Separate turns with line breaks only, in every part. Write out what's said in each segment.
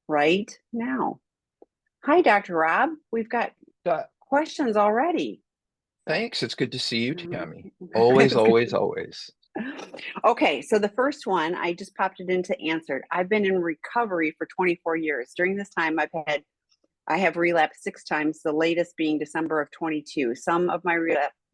right now. Hi, Dr. Rob. We've got
Uh,
questions already. So,
Thanks. It's good to see you,
mhm.
Tammy. Always,
It's good
always,
to-
always.
Okay, so the first one, I just popped it into answered. I've been in recovery for 24 years. During this time, I have relapsed 6 times, the latest being December of 22. Some of my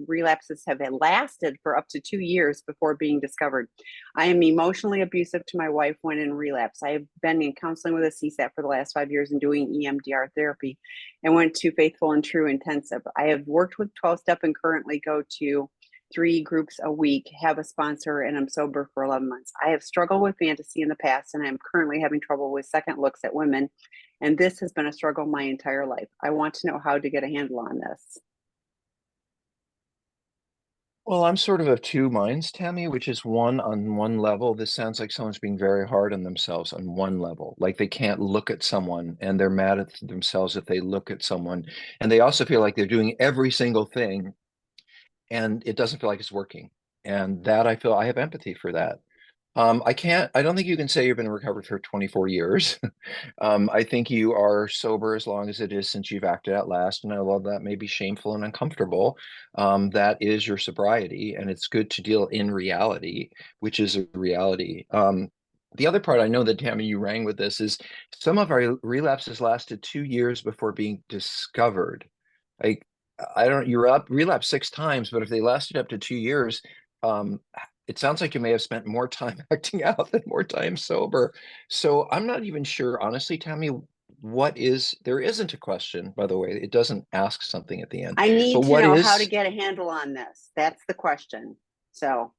relapses have lasted for up to 2 years before being discovered. I am emotionally abusive to my wife when in relapse. I have been in counseling with a CSAT for the last 5 years and doing EMDR therapy and went to Faithful and True Intensive. I have worked with 12 step and currently go to 3 groups a week, have a sponsor, and I'm sober for 11 months. I have struggled with fantasy in the past, and I'm currently having trouble with second looks at women. And this has been a struggle my entire life. I want to know how to get a handle on this.
Well, I'm sort of two minds, Tammy, which is one on one level. This sounds like someone's being very hard on themselves on one level. Like they can't look at someone and they're mad at themselves if they look at someone. And they also feel like they're doing every single thing and it doesn't feel like it's working. And that I feel I have empathy for that. I don't think you can say you've been in recovery for 24 years. I think you are sober as long as it is since you've acted out last. And although that may be shameful and uncomfortable, that is your sobriety. And it's good to deal in reality, which is a reality. The other part I know that Tammy, you rang with this is some of our relapses lasted 2 years before being discovered. Like, I don't, you're up relapsed 6 times, but if they lasted up to 2 years, um, it sounds like you may have spent more time acting out than more time sober. So I'm not even sure, honestly, Tammy, there isn't a question, by the way. It doesn't ask something at the end.
I
But
need to know how to get a handle on this. That's the question. So,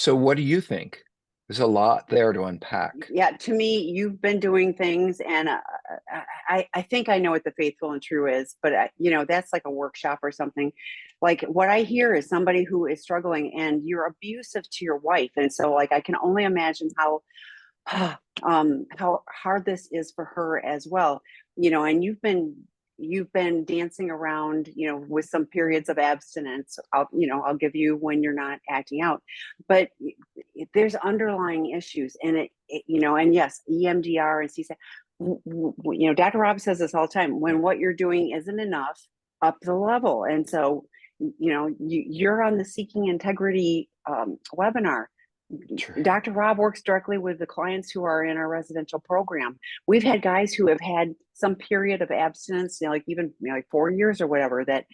what do you think? There's a lot there to unpack.
yeah, to me, you've been doing things, and I think I know what the faithful and true is, but that's like a workshop or something. Like what I hear is somebody who is struggling, and you're abusive to your wife, and so like I can only imagine how hard this is for her as well. And you've been dancing around, with some periods of abstinence. I'll give you when you're not acting out, but there's underlying issues, and and yes, EMDR and CSAT. Dr. Rob says this all the time. When what you're doing isn't enough, up the level, and so you're on the Seeking Integrity webinar.
Sure.
Dr. Rob works directly with the clients who are in our residential program. We've had guys who have had some period of abstinence, like even like 4 years or whatever, that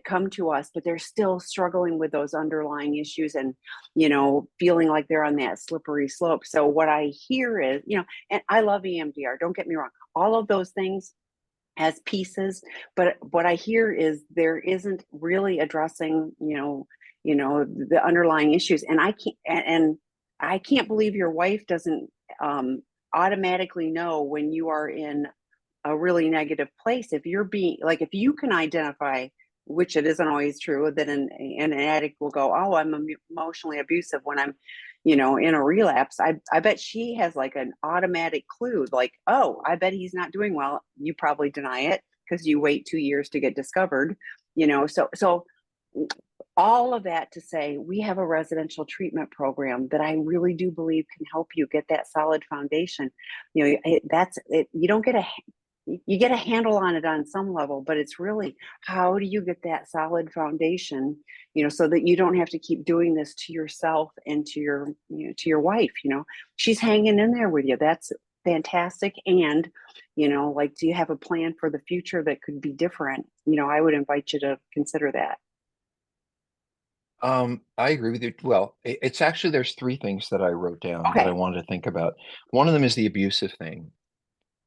come to us, but they're still struggling with those underlying issues and, feeling like they're on that slippery slope. So what I hear is, and I love EMDR, don't get me wrong, all of those things as pieces, but what I hear is there isn't really addressing, the underlying issues. And I can't believe your wife doesn't automatically know when you are in a really negative place. If you're being like, if you can identify, which it isn't always true, that an addict will go, oh, I'm emotionally abusive when I'm, in a relapse. I bet she has like an automatic clue, like, oh, I bet he's not doing well. You probably deny it because you wait 2 years to get discovered, so all of that to say we have a residential treatment program that I really do believe can help you get that solid foundation. That's it. You get a handle on it on some level, but it's really, how do you get that solid foundation, so that you don't have to keep doing this to yourself and to your wife. She's hanging in there with you. That's fantastic. And like, do you have a plan for the future that could be different? I would invite you to consider that.
I agree with you. Well, it's actually, there's three things that I wrote down that I
Okay.
wanted to think about. One of them is the abusive thing.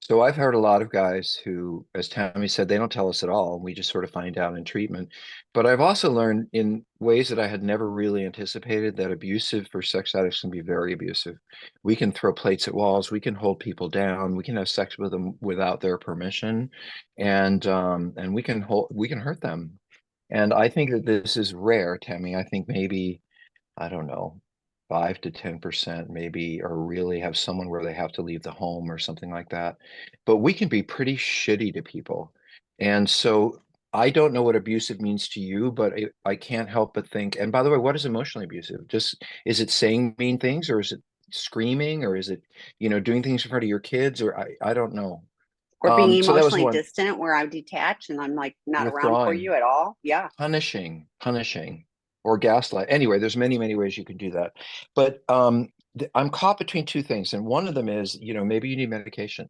So I've heard a lot of guys who, as Tammy said, they don't tell us at all, and we just sort of find out in treatment. But I've also learned in ways that I had never really anticipated that abusive for sex addicts can be very abusive. We can throw plates at walls, we can hold people down, we can have sex with them without their permission, and we can hurt them. And I think that this is rare, Tammy. I think maybe, I don't know, 5 to 10% maybe, or really have someone where they have to leave the home or something like that. But we can be pretty shitty to people. And so I don't know what abusive means to you, but I can't help but think, and by the way, what is emotionally abusive? Just, is it saying mean things, or is it screaming, or is it, doing things in front of your kids, or I don't know.
Or being
So that was
emotionally
one.
distant where I detach and I'm like not around for
Withdrawing,
you at all. Yeah.
punishing, or gaslight. Anyway, there's many, many ways you can do that. But I'm caught between two things, and one of them is, maybe you need medication.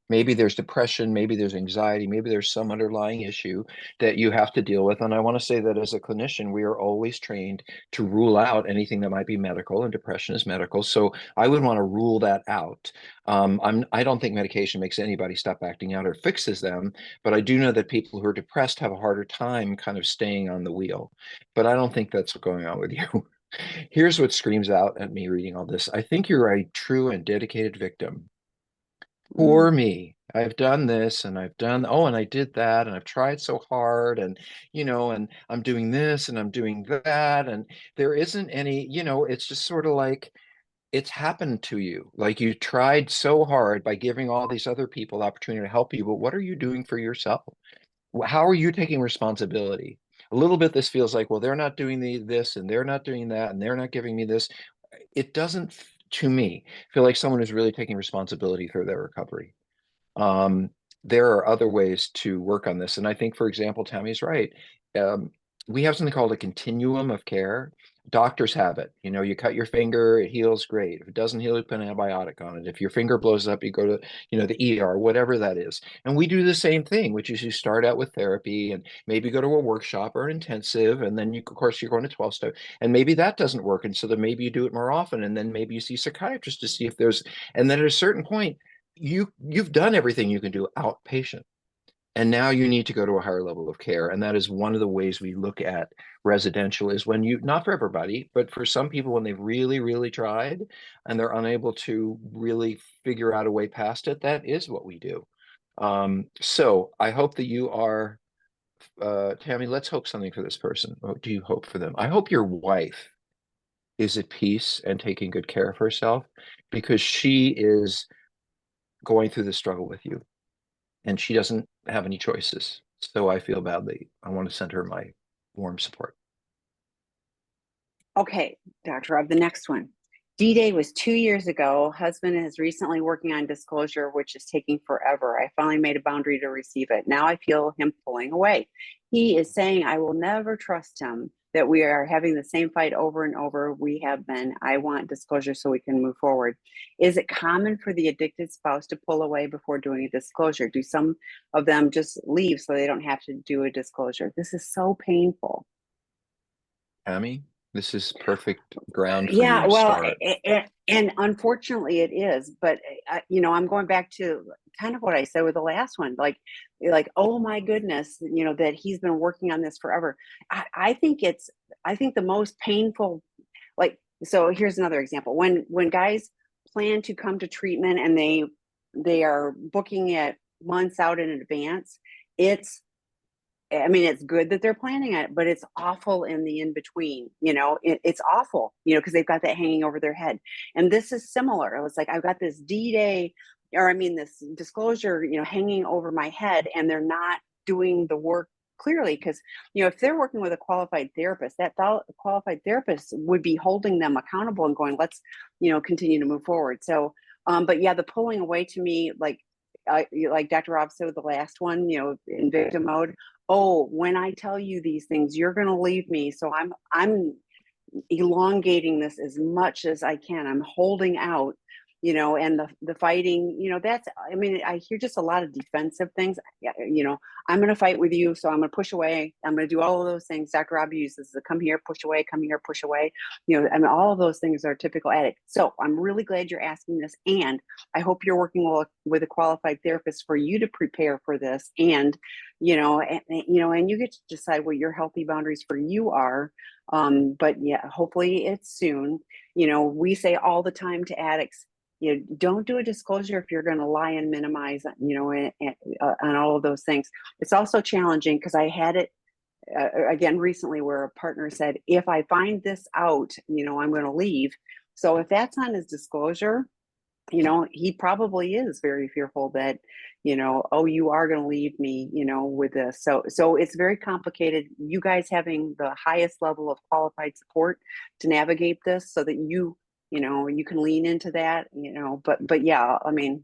Maybe there's depression, maybe there's anxiety, maybe there's some underlying issue that you have to deal with. And I want to say that as a clinician, we are always trained to rule out anything that might be medical, and depression is medical. So I would want to rule that out. I don't think medication makes anybody stop acting out or fixes them, but I do know that people who are depressed have a harder time kind of staying on the wheel. But I don't think that's what's going on with you. Here's what screams out at me reading all this. I think you're a true and dedicated victim.
Mm.
Poor me. I've done this and I've done, oh, and I did that and I've tried so hard and, and I'm doing this and I'm doing that. And there isn't any, it's just sort of like it's happened to you. Like you tried so hard by giving all these other people the opportunity to help you, but what are you doing for yourself? How are you taking responsibility? A little bit, this feels like, well, they're not doing this and they're not doing that and they're not giving me this. It doesn't, to me, feel like someone is really taking responsibility for their recovery. Um, there are other ways to work on this. And I think, for example, Tammy's right. Um, we have something called a continuum of care. Doctors have it. You cut your finger, it heals, great. If it doesn't heal, you put an antibiotic on it. If your finger blows up, you go to, the ER, whatever that is. And we do the same thing, which is you start out with therapy and maybe go to a workshop or an intensive, and then of course, you're going to 12 step, and maybe that doesn't work. And so then maybe you do it more often, and then maybe you see a psychiatrist to see if there's, and then at a certain point, you've done everything you can do outpatient, and now you need to go to a higher level of care. And that is one of the ways we look at residential, is when you, not for everybody, but for some people, when they've really, really tried and they're unable to really figure out a way past it, that is what we do. So I hope that you are, Tammy, let's hope something for this person. What do you hope for them? I hope your wife is at peace and taking good care of herself, because she is going through the struggle with you and she doesn't have any choices. So I feel badly. I want to send her my warm support.
Okay, Dr. Rob, the next one. D-Day was 2 years ago. Husband is recently working on disclosure, which is taking forever. I finally made a boundary to receive it. Now I feel him pulling away. He is saying I will never trust him, that we are having the same fight over and over. We have been. I want disclosure so we can move forward. Is it common for the addicted spouse to pull away before doing a disclosure? Do some of them just leave so they don't have to do a disclosure? This is so painful.
Tammy, this is perfect ground for you
Yeah,
to
well,
start.
and unfortunately it is, but I'm going back to kind of what I said with the last one, like, oh my goodness, that he's been working on this forever. I think the most painful, like, so here's another example. When guys plan to come to treatment and they are booking it months out in advance, it's I mean, it's good that they're planning it, but it's awful in the in between. It's awful, because they've got that hanging over their head. And this is similar. It's like I've got this D-Day, or I mean, this disclosure, hanging over my head, and they're not doing the work clearly. Because, if they're working with a qualified therapist, that qualified therapist would be holding them accountable and going, let's, continue to move forward. So, but yeah, the pulling away to me, like Dr. Rob said with the last one, in victim mode. Oh, when I tell you these things, you're going to leave me. So I'm elongating this as much as I can. I'm holding out, and the fighting, that's, I mean, I hear just a lot of defensive things. Yeah, I'm going to fight with you, so I'm going to push away. I'm going to do all of those things. Dr. Rob uses the come here, push away, come here, push away. I mean, all of those things are typical addict. So I'm really glad you're asking this, and I hope you're working with a qualified therapist for you to prepare for this, and and you get to decide what your healthy boundaries for you are. But yeah, hopefully it's soon. We say all the time to addicts, don't do a disclosure if you're going to lie and minimize, on all of those things. It's also challenging because I had it again recently where a partner said, if I find this out, I'm going to leave. So if that's on his disclosure, he probably is very fearful that, oh, you are going to leave me, with this. So it's very complicated. You guys having the highest level of qualified support to navigate this so that you you can lean into that, but yeah, I mean,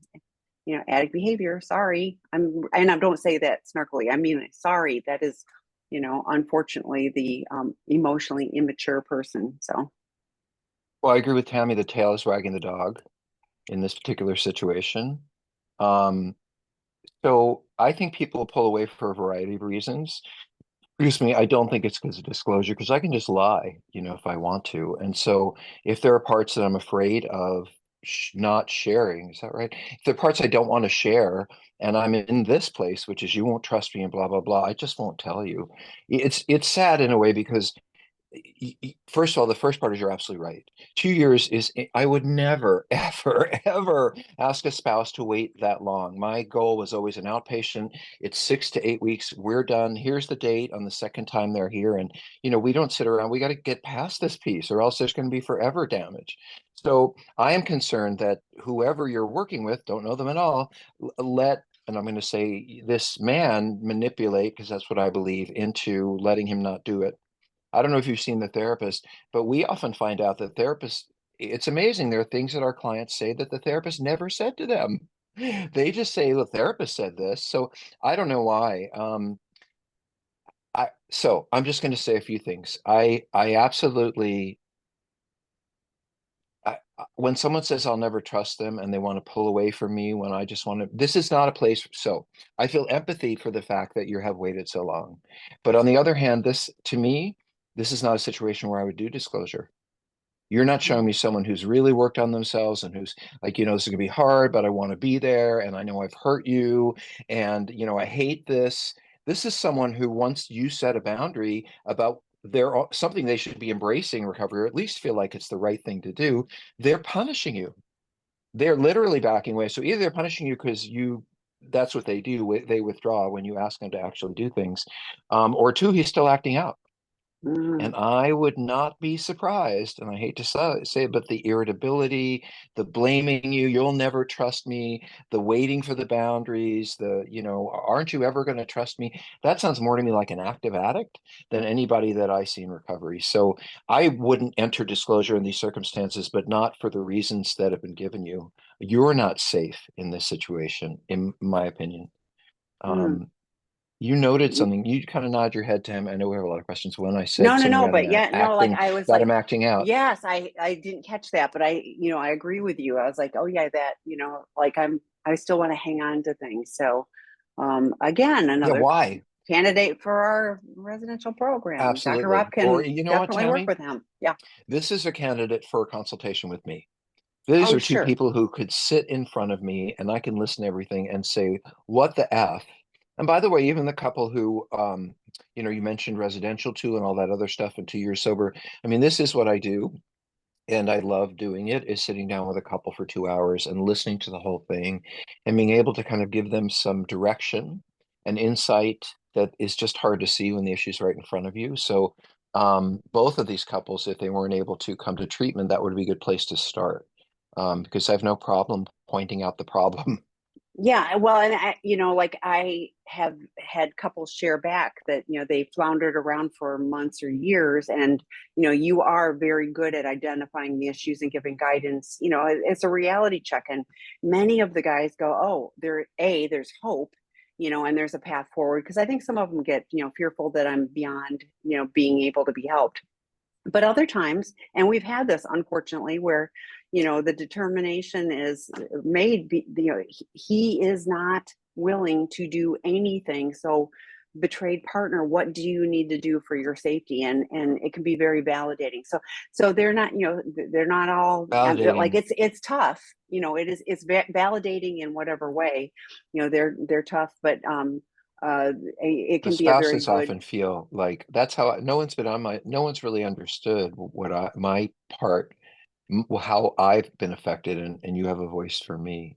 addict behavior, sorry. And I don't say that snarkily. I mean, sorry, that is, unfortunately the emotionally immature person. So,
Well, I agree with Tammy. The tail is wagging the dog in this particular situation. Um, so I think people pull away for a variety of reasons. Excuse me, I don't think it's because of disclosure, because I can just lie, if I want to. And so if there are parts that I'm afraid of not sharing, is that right? If there are parts I don't want to share, and I'm in this place, which is you won't trust me and blah, blah, blah, I just won't tell you. It's sad in a way because first of all, the first part is you're absolutely right. 2 years is, I would never, ever, ever ask a spouse to wait that long. My goal was always an outpatient. It's 6 to 8 weeks. We're done. Here's the date on the second time they're here. And, we don't sit around. We got to get past this piece or else there's going to be forever damage. So I am concerned that whoever you're working with, don't know them at all, and I'm going to say this man manipulate, because that's what I believe, into letting him not do it. I don't know if you've seen the therapist, but we often find out that therapists, it's amazing. There are things that our clients say that the therapist never said to them. They just say the therapist said this. So I don't know why. So I'm just going to say a few things. I absolutely, when someone says I'll never trust them and they want to pull away from me when I just want to, this is not a place. So I feel empathy for the fact that you have waited so long. But on the other hand, this to me, this is not a situation where I would do disclosure. You're not showing me someone who's really worked on themselves and who's like, this is gonna be hard, but I want to be there. And I know I've hurt you. And, I hate this. This is someone who, once you set a boundary about something they should be embracing recovery, or at least feel like it's the right thing to do, they're punishing you. They're literally backing away. So either they're punishing you because that's what they do. They withdraw when you ask them to actually do things. Or two, he's still acting out.
mm,
And I would not be surprised, and I hate to say it, but the irritability, the blaming you, you'll never trust me, the waiting for the boundaries, aren't you ever going to trust me? That sounds more to me like an active addict than anybody that I see in recovery. So I wouldn't enter disclosure in these circumstances, but not for the reasons that have been given you. You're not safe in this situation, in my opinion.
mm.
Um, you noted something. You kind of nod your head to him. I know we have a lot of questions. When I said
No, no,
something
no,
about
but
him
yeah, no, like
acting,
I was
that
like,
I'm acting out.
yes, I didn't catch that, but I agree with you. I was like, oh yeah, that, like I still want to hang on to things. So, again,
Yeah,
another
why?
candidate for our residential program. Dr. Rob
Absolutely. Or
can
you know what,
definitely work
Tammy?
with him. Yeah.
This is a candidate for a consultation with me. These
Oh,
are two
sure.
people who could sit in front of me and I can listen to everything and say, what the F? And by the way, even the couple who, you mentioned residential too and all that other stuff and 2 years sober. I mean, this is what I do. And I love doing it, is sitting down with a couple for 2 hours and listening to the whole thing and being able to kind of give them some direction and insight that is just hard to see when the issue's right in front of you. So both of these couples, if they weren't able to come to treatment, that would be a good place to start. Because I have no problem pointing out the problem.
Yeah, well, and like I have had couples share back that, they floundered around for months or years, and you are very good at identifying the issues and giving guidance. It's a reality check, and many of the guys go, "Oh, there's hope," and there's a path forward. Because I think some of them get, fearful that I'm beyond, being able to be helped. But other times, and we've had this unfortunately, where the determination is made, he is not willing to do anything. So, betrayed partner, what do you need to do for your safety? And it can be very validating. So they're not, they're not all, like,
Validating.
it's tough. It's validating in whatever way. They're tough, but it
The
can be a very
spouses
good.
often feel like that's how no one's really understood what my part, how I've been affected, and you have a voice for me.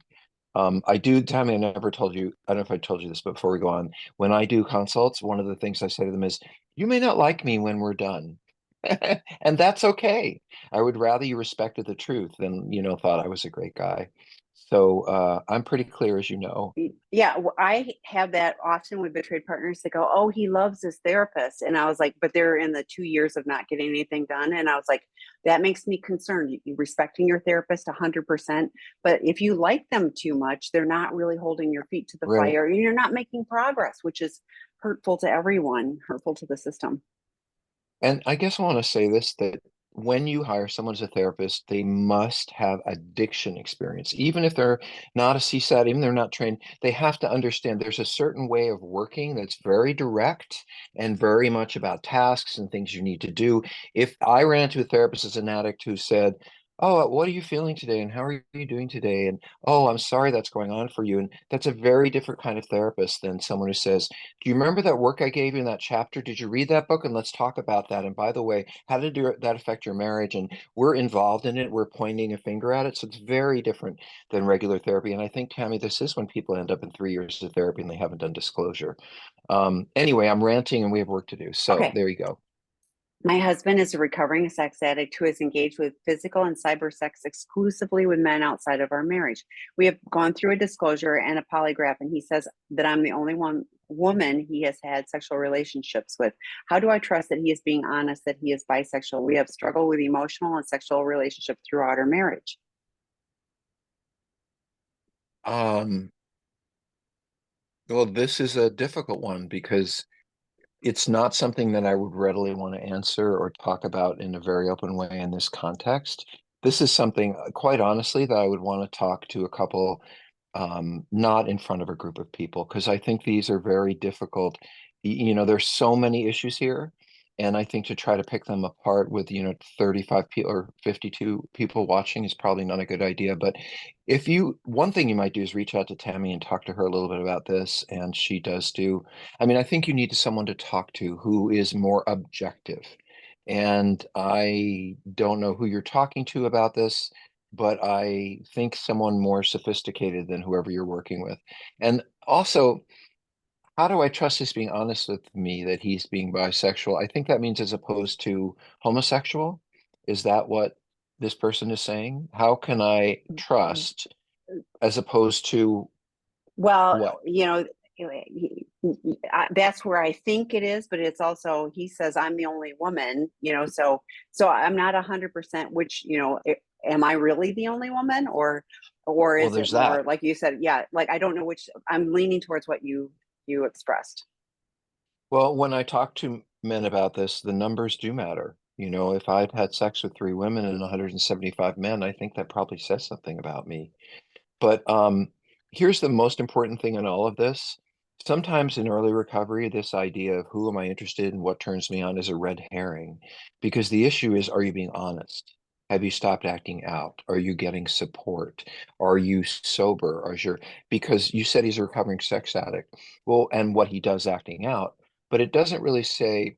I do, Tammy, I never told you, I don't know if I told you this, but before we go on, when I do consults, one of the things I say to them is, you may not like me when we're done. And that's okay. I would rather you respected the truth than, thought I was a great guy. So I'm pretty clear, as you know.
Yeah, I have that often with betrayed partners that go, "Oh, he loves his therapist," and I was like, "But they're in the 2 years of not getting anything done," and I was like, "That makes me concerned. You respecting your therapist 100%, but if you like them too much, they're not really holding your feet to the
Right.
fire, and you're not making progress, which is hurtful to everyone, hurtful to the system."
And I guess I want to say this, that when you hire someone as a therapist, they must have addiction experience. Even if they're not a CSAT, even if they're not trained, they have to understand there's a certain way of working that's very direct and very much about tasks and things you need to do. If I ran into a therapist as an addict who said, "Oh, what are you feeling today? And how are you doing today? And oh, I'm sorry that's going on for you." And that's a very different kind of therapist than someone who says, "Do you remember that work I gave you in that chapter? Did you read that book? And let's talk about that. And by the way, how did that affect your marriage?" And we're involved in it. We're pointing a finger at it. So it's very different than regular therapy. And I think, Tammy, this is when people end up in 3 years of therapy and they haven't done disclosure. Anyway, I'm ranting and we have work to do. So
Okay.
there you go.
My husband is a recovering sex addict who is engaged with physical and cyber sex exclusively with men outside of our marriage. We have gone through a disclosure and a polygraph, and he says that I'm the only one woman he has had sexual relationships with. How do I trust that he is being honest that he is bisexual? We have struggled with emotional and sexual relationships throughout our marriage.
Um, well, this is a difficult one because it's not something that I would readily want to answer or talk about in a very open way in this context. This is something, quite honestly, that I would want to talk to a couple, not in front of a group of people, because I think these are very difficult. There's so many issues here. And I think to try to pick them apart with, 35 people or 52 people watching is probably not a good idea. But one thing you might do is reach out to Tammy and talk to her a little bit about this. And she does do. I mean, I think you need someone to talk to who is more objective. And I don't know who you're talking to about this, but I think someone more sophisticated than whoever you're working with. And also, how do I trust he's being honest with me that he's being bisexual? I think that means as opposed to homosexual. Is that what this person is saying? How can I trust as opposed to
Well,
what?
that's where I think it is, but it's also he says I'm the only woman, so I'm not 100%. Which am I really the only woman, or
Well,
is it
there's that.
more like you said? Yeah, like I don't know which. I'm leaning towards what you expressed.
Well, when I talk to men about this, the numbers do matter. If I'd had sex with 3 women and 175 men, I think that probably says something about me. But here's the most important thing in all of this. Sometimes in early recovery, this idea of who am I interested in, what turns me on is a red herring. Because the issue is, are you being honest? Have you stopped acting out? Are you getting support? Are you sober? Because you said he's a recovering sex addict. Well, and what he does acting out, but it doesn't really say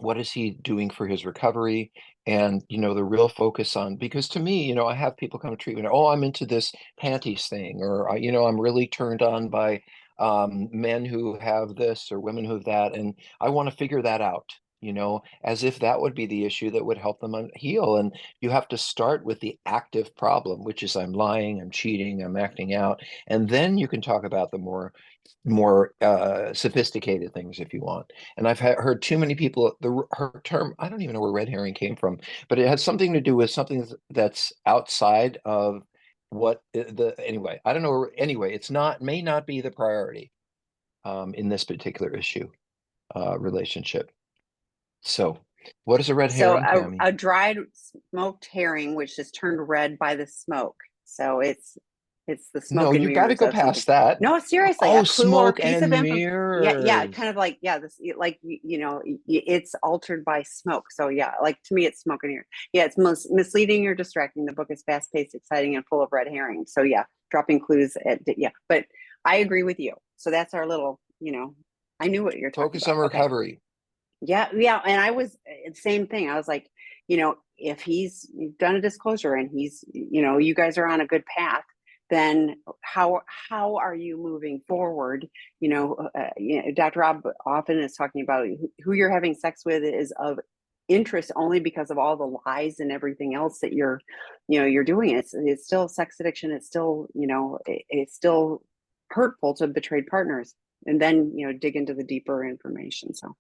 what is he doing for his recovery, and the real focus on, because to me, I have people come to treatment, oh, I'm into this panties thing, or I'm really turned on by men who have this or women who have that, and I want to figure that out, as if that would be the issue that would help them heal. And you have to start with the active problem, which is I'm lying, I'm cheating, I'm acting out, and then you can talk about the more sophisticated things if you want. And I've heard too many people, her term, I don't even know where red herring came from, but it has something to do with something that's outside of anyway, I don't know. Anyway, may not be the priority in this particular issue, relationship. So what is a red
So
herring, Tammy?
a dried smoked herring, which is turned red by the smoke. So it's the
No,
smoke and
you got to
mirrors
go
of something.
past that.
No, seriously, a
Oh,
clue or a
smoke
piece of
and
info. Yeah, yeah,
mirrors.
kind of like yeah, this like it's altered by smoke. So yeah, like to me, it's smoke and mirrors. Yeah, it's misleading or distracting. The book is fast paced, exciting, and full of red herrings. So yeah, dropping clues at yeah. But I agree with you. So that's our little. I knew what you're talking
Focus
about.
on
Okay.
recovery.
Yeah, yeah, and I was same thing. I was like, if he's done a disclosure and you guys are on a good path, then how are you moving forward? Dr. Rob often is talking about who you're having sex with is of interest only because of all the lies and everything else that you're doing. It's still sex addiction. It's still it's still hurtful to betrayed partners. And then, dig into the deeper information. So,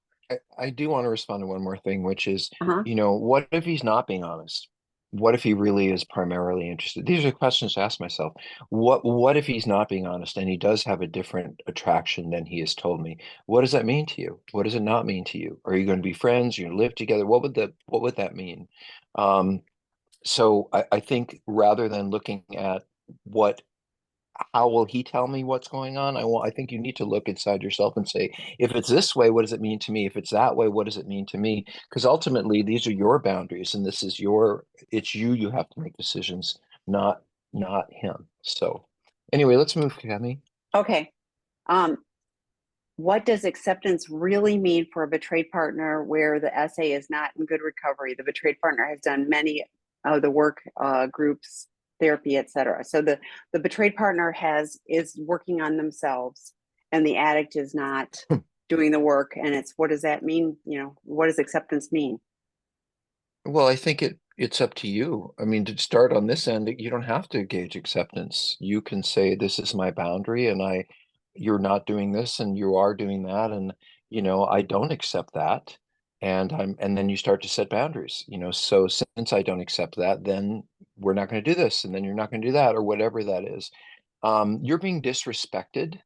I do want to respond to one more thing, which is,
uh-huh.
what if he's not being honest? What if he really is primarily interested? These are questions to ask myself. What if he's not being honest and he does have a different attraction than he has told me? What does that mean to you? What does it not mean to you? Are you going to be friends? You're going to live together? What would that mean? Um, so I think rather than looking at what how will he tell me what's going on? I think you need to look inside yourself and say, if it's this way, what does it mean to me? If it's that way, what does it mean to me? Because ultimately these are your boundaries and it's you have to make decisions, not him. So anyway, let's move, Cami.
Okay. Um, what does acceptance really mean for a betrayed partner where the SA is not in good recovery? The betrayed partner has done many of the work, groups, therapy, etc. So the betrayed partner is working on themselves, and the addict is not doing the work. And it's, what does that mean? What does acceptance mean?
Well, I think it's up to you. I mean, to start on this end, you don't have to gauge acceptance. You can say, this is my boundary, and you're not doing this and you are doing that, and I don't accept that. And then you start to set boundaries. So since I don't accept that, then we're not going to do this, and then you're not going to do that, or whatever that is. You're being disrespected.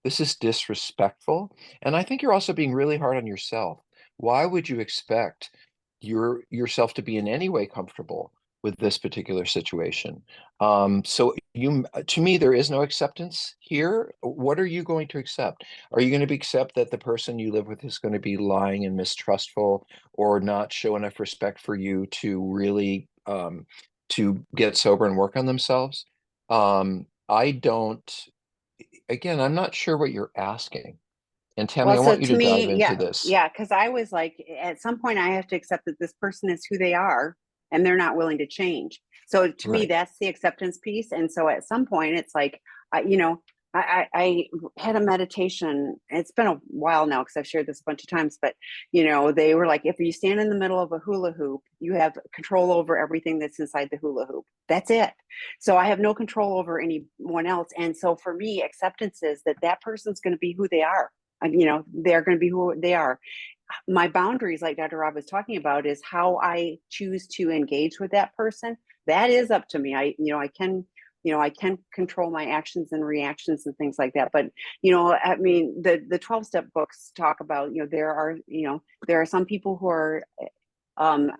This is disrespectful. And I think you're also being really hard on yourself. Why would you expect yourself to be in any way comfortable with this particular situation? So to me, there is no acceptance here. What are you going to accept? Are you going to accept that the person you live with is going to be lying and mistrustful, or not show enough respect for you to really to get sober and work on themselves? I don't Again, I'm not sure what you're asking. And Tammy,
Well,
I
so
want you
to
to dive
me, yeah,
into this.
yeah, because I was like, at some point, I have to accept that this person is who they are, and they're not willing to change. So to me,
Right.
that's the acceptance piece. And so at some point, it's like, I, you know, I had a meditation. It's been a while now because I've shared this a bunch of times, but they were like, if you stand in the middle of a hula hoop, you have control over everything that's inside the hula hoop. That's it. So I have no control over anyone else. And so for me, acceptance is that that person's going to be who they are. They're going to be who they are. My boundaries, like Dr. Rob was talking about, is how I choose to engage with that person. That is up to me. I can control my actions and reactions and things like that. But I mean, the 12-step books talk about, there are some people who are um,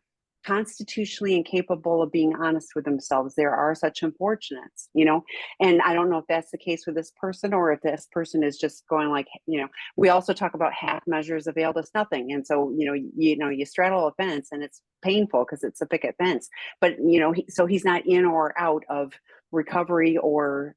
constitutionally incapable of being honest with themselves. There are such unfortunates, and I don't know if that's the case with this person, or if this person is just going like, we also talk about half measures availed us nothing. And so, you straddle a fence and it's painful because it's a picket fence, but so he's not in or out of recovery or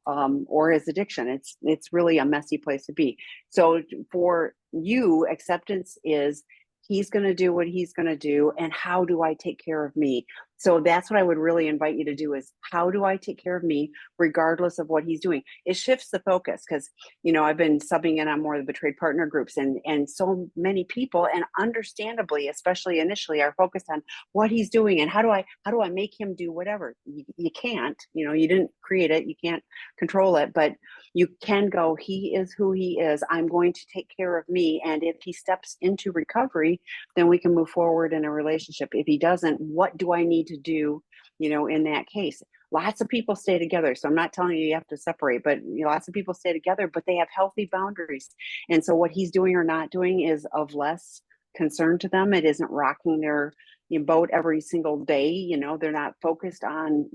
his addiction. It's really a messy place to be. So for you, acceptance is, he's going to do what he's going to do, and how do I take care of me? So that's what I would really invite you to do, is how do I take care of me regardless of what he's doing? It shifts the focus, because I've been subbing in on more of the betrayed partner groups, and so many people, and understandably, especially initially, are focused on what he's doing and how do I make him do whatever. You can't, you didn't create it, you can't control it, but you can go, he is who he is. I'm going to take care of me. And if he steps into recovery, then we can move forward in a relationship. If he doesn't, what do I need to do, in that case? Lots of people stay together. So I'm not telling you have to separate, but lots of people stay together, but they have healthy boundaries. And so what he's doing or not doing is of less concern to them. It isn't rocking their boat every single day. They're not focused on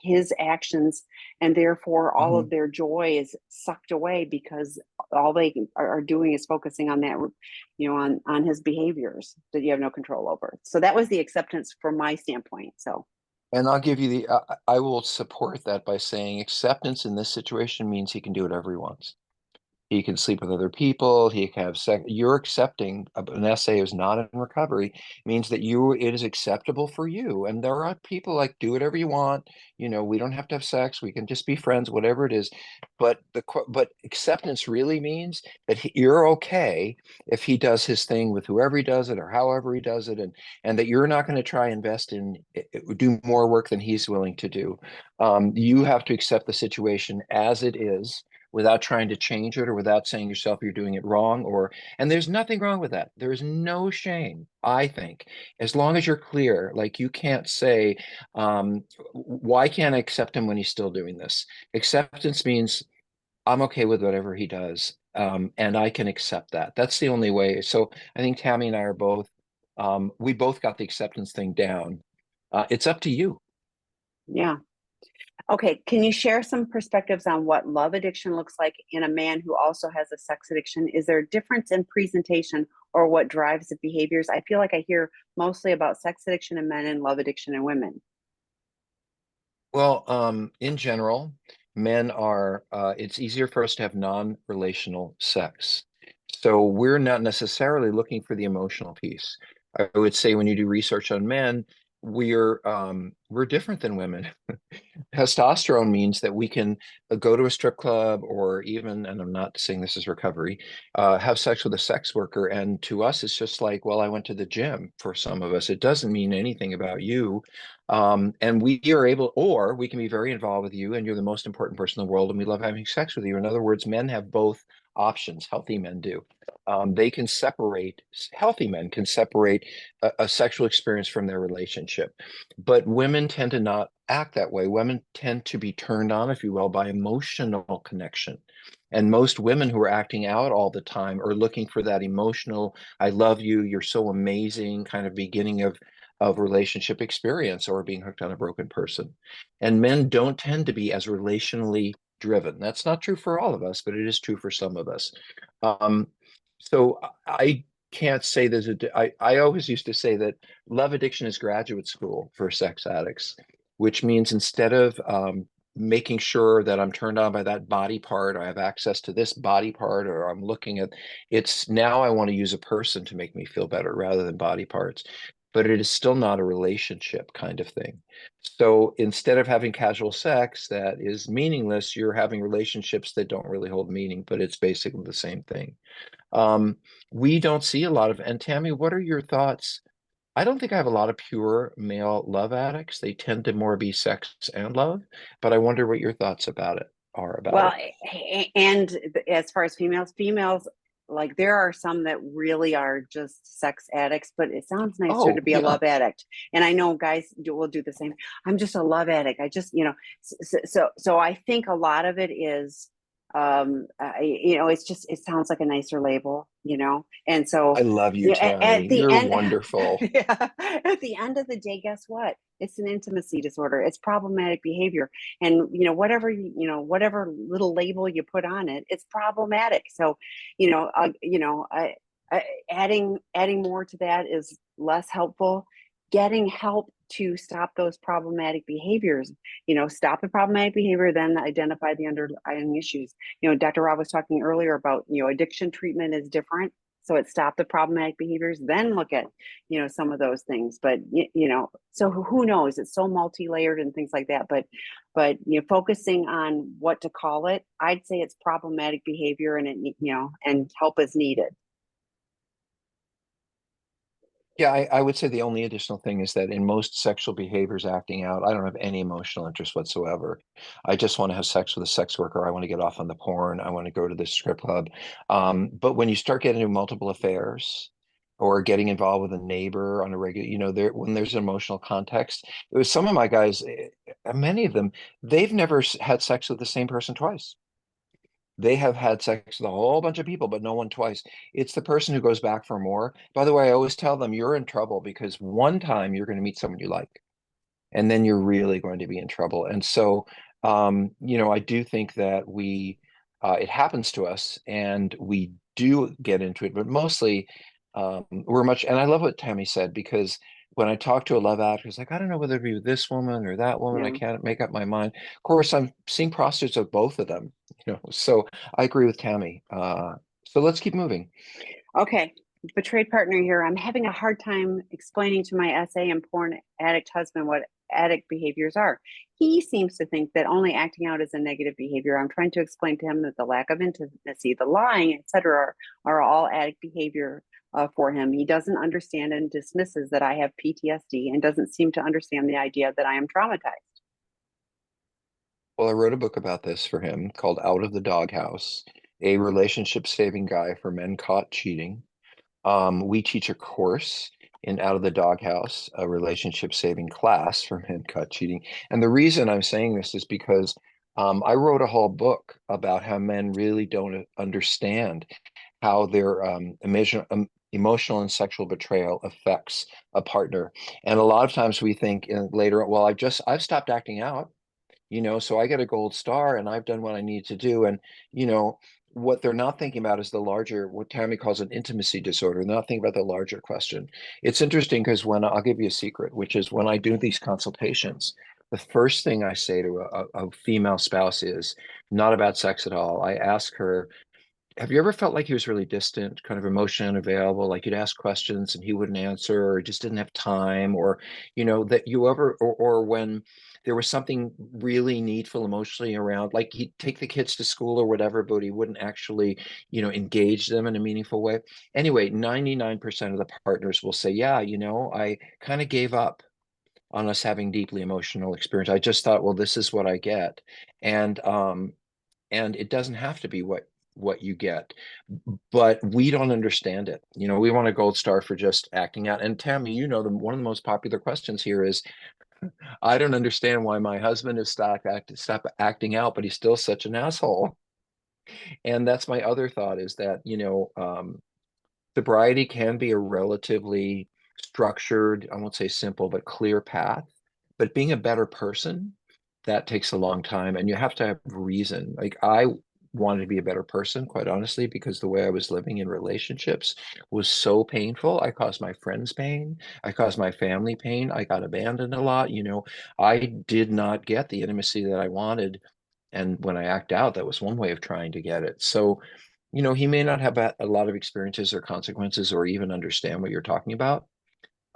his actions, and therefore all
Mhm.
of their joy is sucked away, because all they are doing is focusing on that, on his behaviors that you have no control over. So that was the acceptance from my standpoint. So
And I'll give you I will support that by saying acceptance in this situation means he can do whatever he wants. He can sleep with other people. He can have sex. You're accepting an essay who's not in recovery means that it is acceptable for you. And there are people like, do whatever you want. We don't have to have sex. We can just be friends, whatever it is. But acceptance really means that you're okay if he does his thing with whoever he does it or however he does it, and that you're not going to try invest in do more work than he's willing to do. You have to accept the situation as it is, without trying to change it or without saying yourself you're doing it wrong, or and there's nothing wrong with that. There is no shame, I think, as long as you're clear. Like you can't say, why can't I accept him when he's still doing this? Acceptance means I'm okay with whatever he does, and I can accept that. That's the only way. So I think Tammy and I are both, we both got the acceptance thing down. It's up to you.
Yeah. Okay, can you share some perspectives on what love addiction looks like in a man who also has a sex addiction? Is there a difference in presentation or what drives the behaviors? I feel like I hear mostly about sex addiction in men and love addiction in women.
Well, in general, men are, it's easier for us to have non-relational sex. So we're not necessarily looking for the emotional piece. I would say when you do research on men, we're different than women. Testosterone means that we can go to a strip club or even, and I'm not saying this is recovery, have sex with a sex worker. And to us, it's just like, well, I went to the gym. For some of us, it doesn't mean anything about you. And we are able, or we can be very involved with you and you're the most important person in the world and we love having sex with you. In other words, men have both options. Healthy men do. They can separate, healthy men can separate a sexual experience from their relationship. But women tend to not act that way. Women tend to be turned on, if you will, by emotional connection. And most women who are acting out all the time are looking for that emotional, I love you, you're so amazing kind of beginning of relationship experience or being hooked on a broken person. And men don't tend to be as relationally driven. That's not true for all of us, but it is true for some of us. Um, so I can't say there's I always used to say that love addiction is graduate school for sex addicts, which means instead of making sure that I'm turned on by that body part, or I have access to this body part, or I'm looking at it's now I want to use a person to make me feel better rather than body parts. But it is still not a relationship kind of thing. So instead of having casual sex that is meaningless, you're having relationships that don't really hold meaning, but it's basically the same thing. Um, we don't see a lot of, and Tammy, what are your thoughts? I don't think I have a lot of pure male love addicts. They tend to more be sex and love, but I wonder what your thoughts about it are about
Well,
it.
and as far as females, like there are some that really are just sex addicts, but it sounds nicer to
Oh,
be a
yeah.
love addict. And I know guys will do the same. I'm just a love addict. I just, so I think a lot of it is, it's just, it sounds like a nicer label, and so,
I love you,
yeah,
Tammy.
at the
You're
end,
wonderful.
yeah, at the end of the day, guess what? It's an intimacy disorder. It's problematic behavior, and whatever little label you put on it, it's problematic. So adding more to that is less helpful. Getting help to stop those problematic behaviors, stop the problematic behavior, then identify the underlying issues. Dr. Rob was talking earlier about, addiction treatment is different. So it stopped the problematic behaviors, then look at, some of those things. But, so who knows? It's so multi-layered and things like that. But focusing on what to call it, I'd say it's problematic behavior, and and help is needed.
Yeah, I would say the only additional thing is that in most sexual behaviors acting out, I don't have any emotional interest whatsoever. I just want to have sex with a sex worker. I want to get off on the porn. I want to go to the strip club. But when you start getting into multiple affairs or getting involved with a neighbor on a regular, when there's an emotional context, it was some of my guys, many of them, they've never had sex with the same person twice. They have had sex with a whole bunch of people, but no one twice. It's the person who goes back for more. By the way, I always tell them you're in trouble because one time you're going to meet someone you like, and then you're really going to be in trouble. And so, I do think that it happens to us and we do get into it, but mostly, we're much, and I love what Tammy said because when I talk to a love addict, it's like, I don't know whether to be this woman or that woman. I
Yeah.
can't make up my mind. Of course, I'm seeing prostitutes of both of them, so I agree with Tammy. So let's keep moving.
Okay, betrayed partner here. I'm having a hard time explaining to my SA and porn addict husband what addict behaviors are. He seems to think that only acting out is a negative behavior. I'm trying to explain to him that the lack of intimacy, the lying, etc., are all addict behavior for him. He doesn't understand and dismisses that I have PTSD and doesn't seem to understand the idea that I am traumatized.
Well, I wrote a book about this for him called Out of the Doghouse, a relationship saving guide for men caught cheating. We teach a course in Out of the Doghouse, a relationship saving class for men caught cheating. And the reason I'm saying this is because I wrote a whole book about how men really don't understand how their emotional and sexual betrayal affects a partner. And a lot of times we think later, well, I've stopped acting out, so I get a gold star and I've done what I need to do. And, what they're not thinking about is the larger, what Tammy calls an intimacy disorder. They're not thinking about the larger question. It's interesting because I'll give you a secret, which is when I do these consultations, the first thing I say to a female spouse is not about sex at all. I ask her, have you ever felt like he was really distant, kind of emotionally unavailable, like you'd ask questions and he wouldn't answer, or just didn't have time, or that you ever, or when there was something really needful emotionally around, like he'd take the kids to school or whatever, but he wouldn't actually, engage them in a meaningful way. Anyway, 99% of the partners will say, yeah, I kind of gave up on us having deeply emotional experience. I just thought, well, this is what I get. And it doesn't have to be what you get, but we don't understand it. We want a gold star for just acting out. And Tammy, one of the most popular questions here is, I don't understand why my husband has stop acting out, but he's still such an asshole. And that's my other thought, is that sobriety can be a relatively structured, I won't say simple, but clear path. But being a better person, that takes a long time, and you have to have reason. Like, I wanted to be a better person, quite honestly, because the way I was living in relationships was so painful. I caused my friends pain. I caused my family pain. I got abandoned a lot. I did not get the intimacy that I wanted. And when I act out, that was one way of trying to get it. So, he may not have a lot of experiences or consequences or even understand what you're talking about.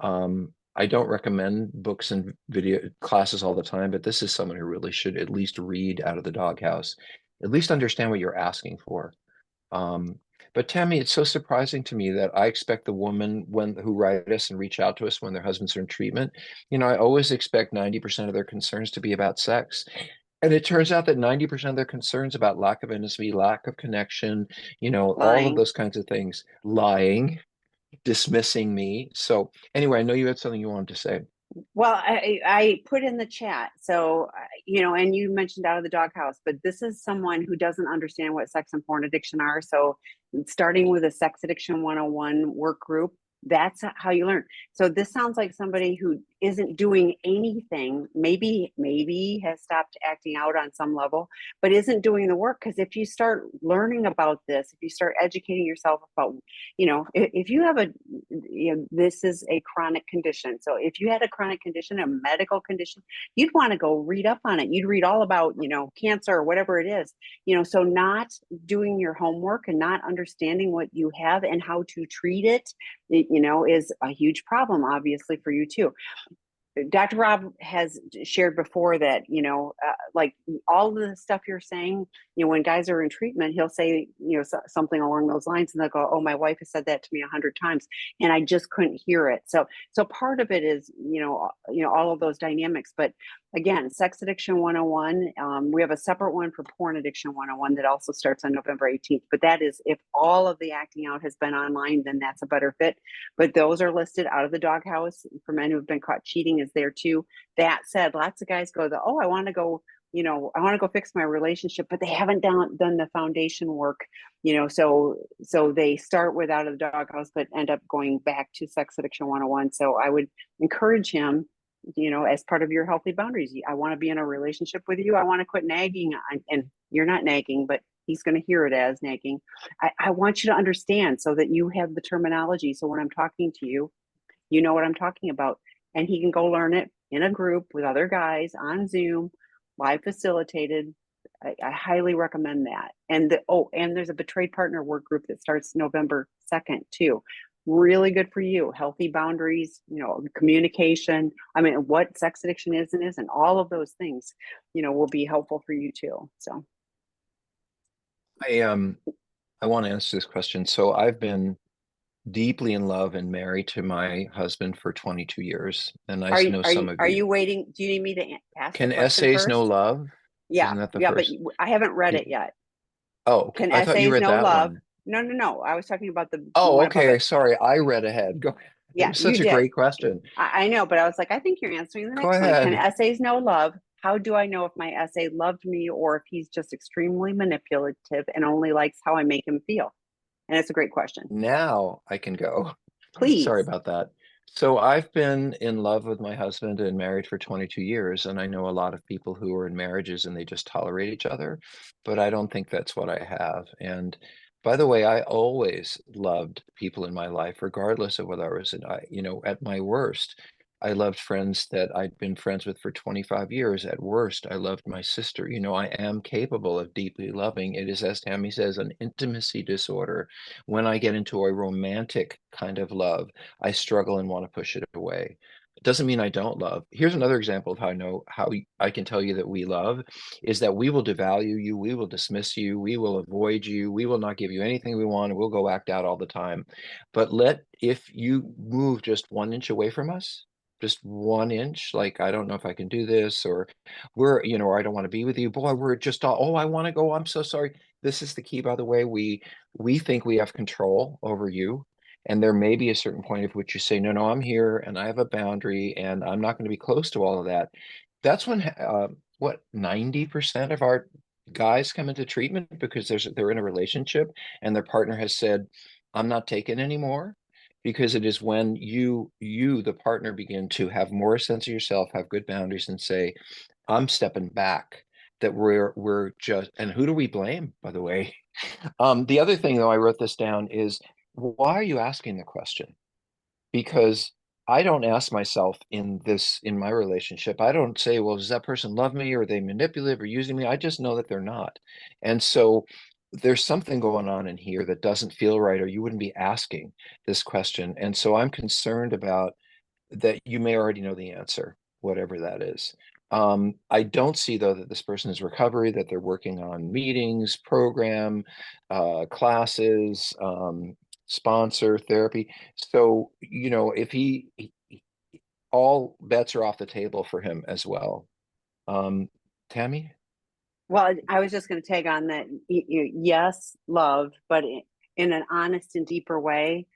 I don't recommend books and video classes all the time, but this is someone who really should at least read Out of the Doghouse, at least understand what you're asking for. Um, but Tammy, it's so surprising to me that I expect the woman who write us and reach out to us when their husbands are in treatment. I always expect 90% of their concerns to be about sex. And it turns out that 90% of their concerns about lack of intimacy, lack of connection, all of
Lying.
those kinds of things, lying, dismissing me. So anyway, I know you had something you wanted to say.
Well, I put in the chat. So, and you mentioned Out of the Doghouse, but this is someone who doesn't understand what sex and porn addiction are. So, starting with a sex addiction 101 work group, that's how you learn. So, this sounds like somebody who isn't doing anything, maybe has stopped acting out on some level, but isn't doing the work. Because if you start learning about this, if you start educating yourself about, if you have this is a chronic condition. So if you had a chronic condition, a medical condition, you'd want to go read up on it. You'd read all about, cancer or whatever it is, so not doing your homework and not understanding what you have and how to treat it, is a huge problem, obviously, for you too. Dr. Rob has shared before that, like all of the stuff you're saying, when guys are in treatment, he'll say, something along those lines, and they'll go, "Oh, my wife has said that to me 100 times, and I just couldn't hear it." So part of it is, all of those dynamics. But again, Sex Addiction 101, we have a separate one for Porn Addiction 101 that also starts on November 18th. But that is, if all of the acting out has been online, then that's a better fit. But those are listed. Out of the Doghouse for men who have been caught cheating is there too. That said, lots of guys go, I want to go, I want to go fix my relationship, but they haven't done the foundation work, so they start with Out of the Doghouse, but end up going back to Sex Addiction 101. So I would encourage him, as part of your healthy boundaries. I want to be in a relationship with you. I want to quit nagging. And you're not nagging, but he's going to hear it as nagging. I want you to understand so that you have the terminology. So when I'm talking to you, you know what I'm talking about. And he can go learn it in a group with other guys on Zoom, live facilitated. I highly recommend that. And and there's a betrayed partner work group that starts November 2nd too. Really good for you. Healthy boundaries, communication. I mean, what sex addiction is and isn't, all of those things, will be helpful for you too. So
I want to answer this question. So I've been deeply in love and married to my husband for 22 years, and I
are you
know
are
some
you
of
are
you.
you waiting? Do you need me to ask the
Can
question
essays know
first?
love?
Yeah,
Isn't that the
yeah, but
first?
I haven't read it yet.
Oh,
Can
I thought you
essays
read
know
that
love?
one.
No, no, no. I was talking about the
Oh,
one above
okay.
it.
Sorry, I read ahead. Go. It
Yeah,
was
you
such a
did.
great question.
I know, but I was like, I think you're answering the
Go
next one. Can
ahead.
essays know love? How do I know if my essay loved me or if he's just extremely manipulative and only likes how I make him feel? And it's a great question.
Now I can go. Sorry
Please.
about that. So I've been in love with my husband and married for 22 years, and I know a lot of people who are in marriages and they just tolerate each other, but I don't think that's what I have. And by the way, I always loved people in my life, regardless of whether I was at my worst. I loved friends that I'd been friends with for 25 years. At worst, I loved my sister. I am capable of deeply loving. It is, as Tammy says, an intimacy disorder. When I get into a romantic kind of love, I struggle and want to push it away. It doesn't mean I don't love. Here's another example of how I know how I can tell you that we love is that we will devalue you, we will dismiss you, we will avoid you, we will not give you anything we want, and we'll go act out all the time. But if you move just 1 inch away from us, just 1 inch, like I don't know if I can do this, or or I don't want to be with you. Boy, we're just all, oh, I want to go. I'm so sorry. This is the key, by the way. We think we have control over you. And there may be a certain point at which you say, no, no, I'm here and I have a boundary and I'm not going to be close to all of that. That's when, what, 90% of our guys come into treatment because they're in a relationship and their partner has said, I'm not taken anymore. Because it is when the partner, begin to have more sense of yourself, have good boundaries, and say, I'm stepping back, that we're just, and who do we blame, by the way? The other thing, though, I wrote this down is, why are you asking the question? Because I don't ask myself in my relationship, I don't say, well, does that person love me, or are they manipulative or using me? I just know that they're not. And so there's something going on in here that doesn't feel right, or you wouldn't be asking this question. And so I'm concerned about that. You may already know the answer, whatever that is. I don't see, though, that this person is recovery, that they're working on meetings, program, classes, sponsor therapy. So, if all bets are off the table for him as well. Tammy?
Well, I was just going to tag on that. Yes, love, but in an honest and deeper way.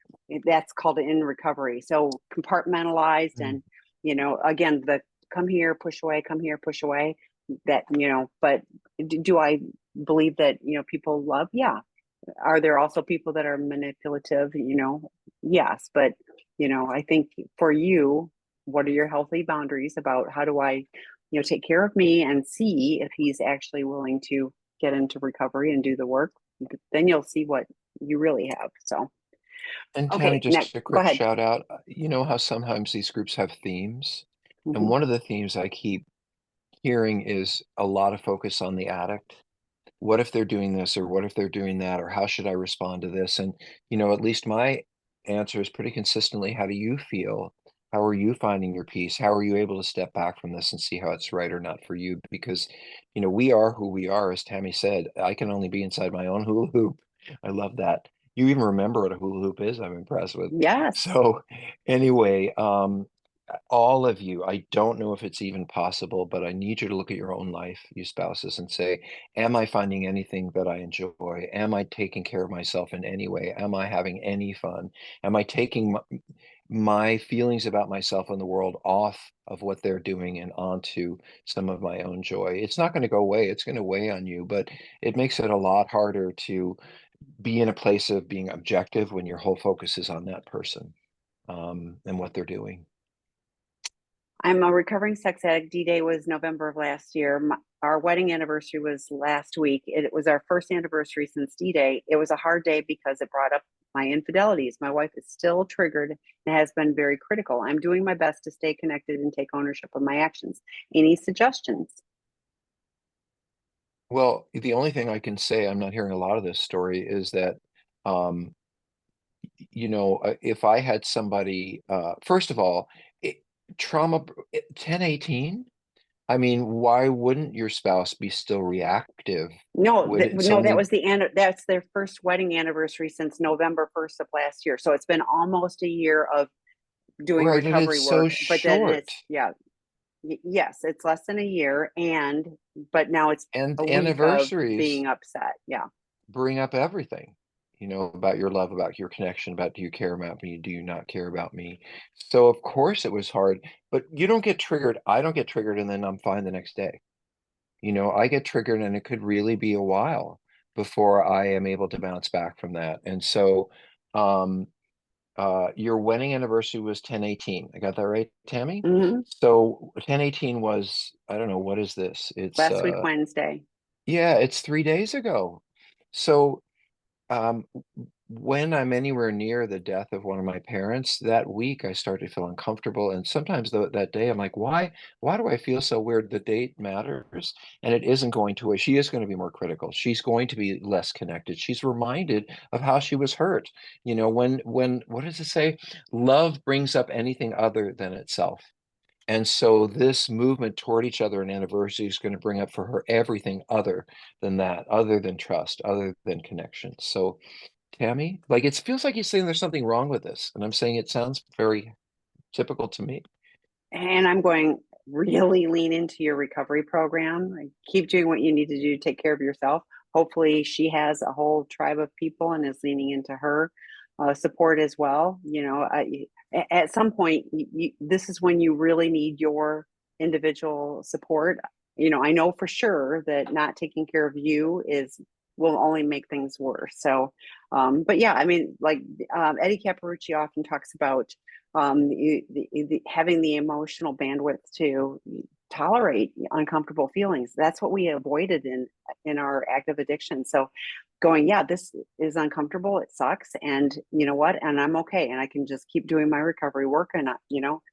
That's called in recovery. So compartmentalized
Mm.
and, again, the come here, push away, come here, push away. That, but do I believe that, people love? Yeah. Are there also people that are manipulative? Yes. But, I think for you, what are your healthy boundaries about how do I, take care of me and see if he's actually willing to get into recovery and do the work? Then you'll see what you really have. So,
And Tammy,
okay, next,
just a
go
quick
ahead.
shout out. You know how sometimes these groups have themes? And
Mhm.
one of the themes I keep hearing is a lot of focus on the addict. What if they're doing this, or what if they're doing that, or how should I respond to this? And at least my answer is pretty consistently, how do you feel? How are you finding your peace? How are you able to step back from this and see how it's right or not for you? Because we are who we are. As Tammy said, I can only be inside my own hula hoop. I love that. You even remember what a hula hoop is. I'm impressed with.
Yes.
So anyway, all of you, I don't know if it's even possible, but I need you to look at your own life, you spouses, and say, am I finding anything that I enjoy? Am I taking care of myself in any way? Am I having any fun? Am I taking my feelings about myself and the world off of what they're doing and onto some of my own joy? It's not going to go away. It's going to weigh on you, but it makes it a lot harder to be in a place of being objective when your whole focus is on that person, and what they're doing.
I'm a recovering sex addict. D-Day was November of last year. Our wedding anniversary was last week. It was our first anniversary since D-Day. It was a hard day because it brought up my infidelities. My wife is still triggered and has been very critical. I'm doing my best to stay connected and take ownership of my actions. Any suggestions?
Well, the only thing I can say, I'm not hearing a lot of this story, is that, um, if I had somebody, first of all, it, trauma 1018. I mean, why wouldn't your spouse be still reactive?
No,
Would it
no, that
only
was that's their first wedding anniversary since November 1st of last year. So it's been almost a year of doing
right? And it's
recovery
so
work, but then
short.
it's, yeah. Yes, it's less than a year, but now it's
And
a week of
anniversaries
being upset. Yeah.
bring up everything, about your love, about your connection, about do you care about me? Do you not care about me? So of course it was hard, but you don't get triggered. I don't get triggered and then I'm fine the next day. I get triggered and it could really be a while before I am able to bounce back from that. And so, um, your wedding anniversary was 10/18. I got that right, Tammy?
Hmm.
So 10/18 was, I don't know, what is this? It's
Last week, Wednesday.
yeah, it's 3 days ago. So um, when I'm anywhere near the death of one of my parents, that week I started to feel uncomfortable. And sometimes that day I'm like, why do I feel so weird? The date matters, and it isn't going to. She is going to be more critical. She's going to be less connected. She's reminded of how she was hurt. When what does it say? Love brings up anything other than itself. And so this movement toward each other and anniversary is going to bring up for her everything other than that, other than trust, other than connection. So Tammy, like it feels like you're saying there's something wrong with this. And I'm saying it sounds very typical to me.
And I'm going, really lean into your recovery program. Like, keep doing what you need to do to take care of yourself. Hopefully, she has a whole tribe of people and is leaning into her support as well. At some point, this is when you really need your individual support. I know for sure that not taking care of you is will only make things worse. So, but yeah, I mean, like Eddie Caparucci often talks about having the emotional bandwidth to tolerate uncomfortable feelings. That's what we avoided in our active addiction. So going, yeah, this is uncomfortable, it sucks, and you know what, and I'm okay, and I can just keep doing my recovery work, and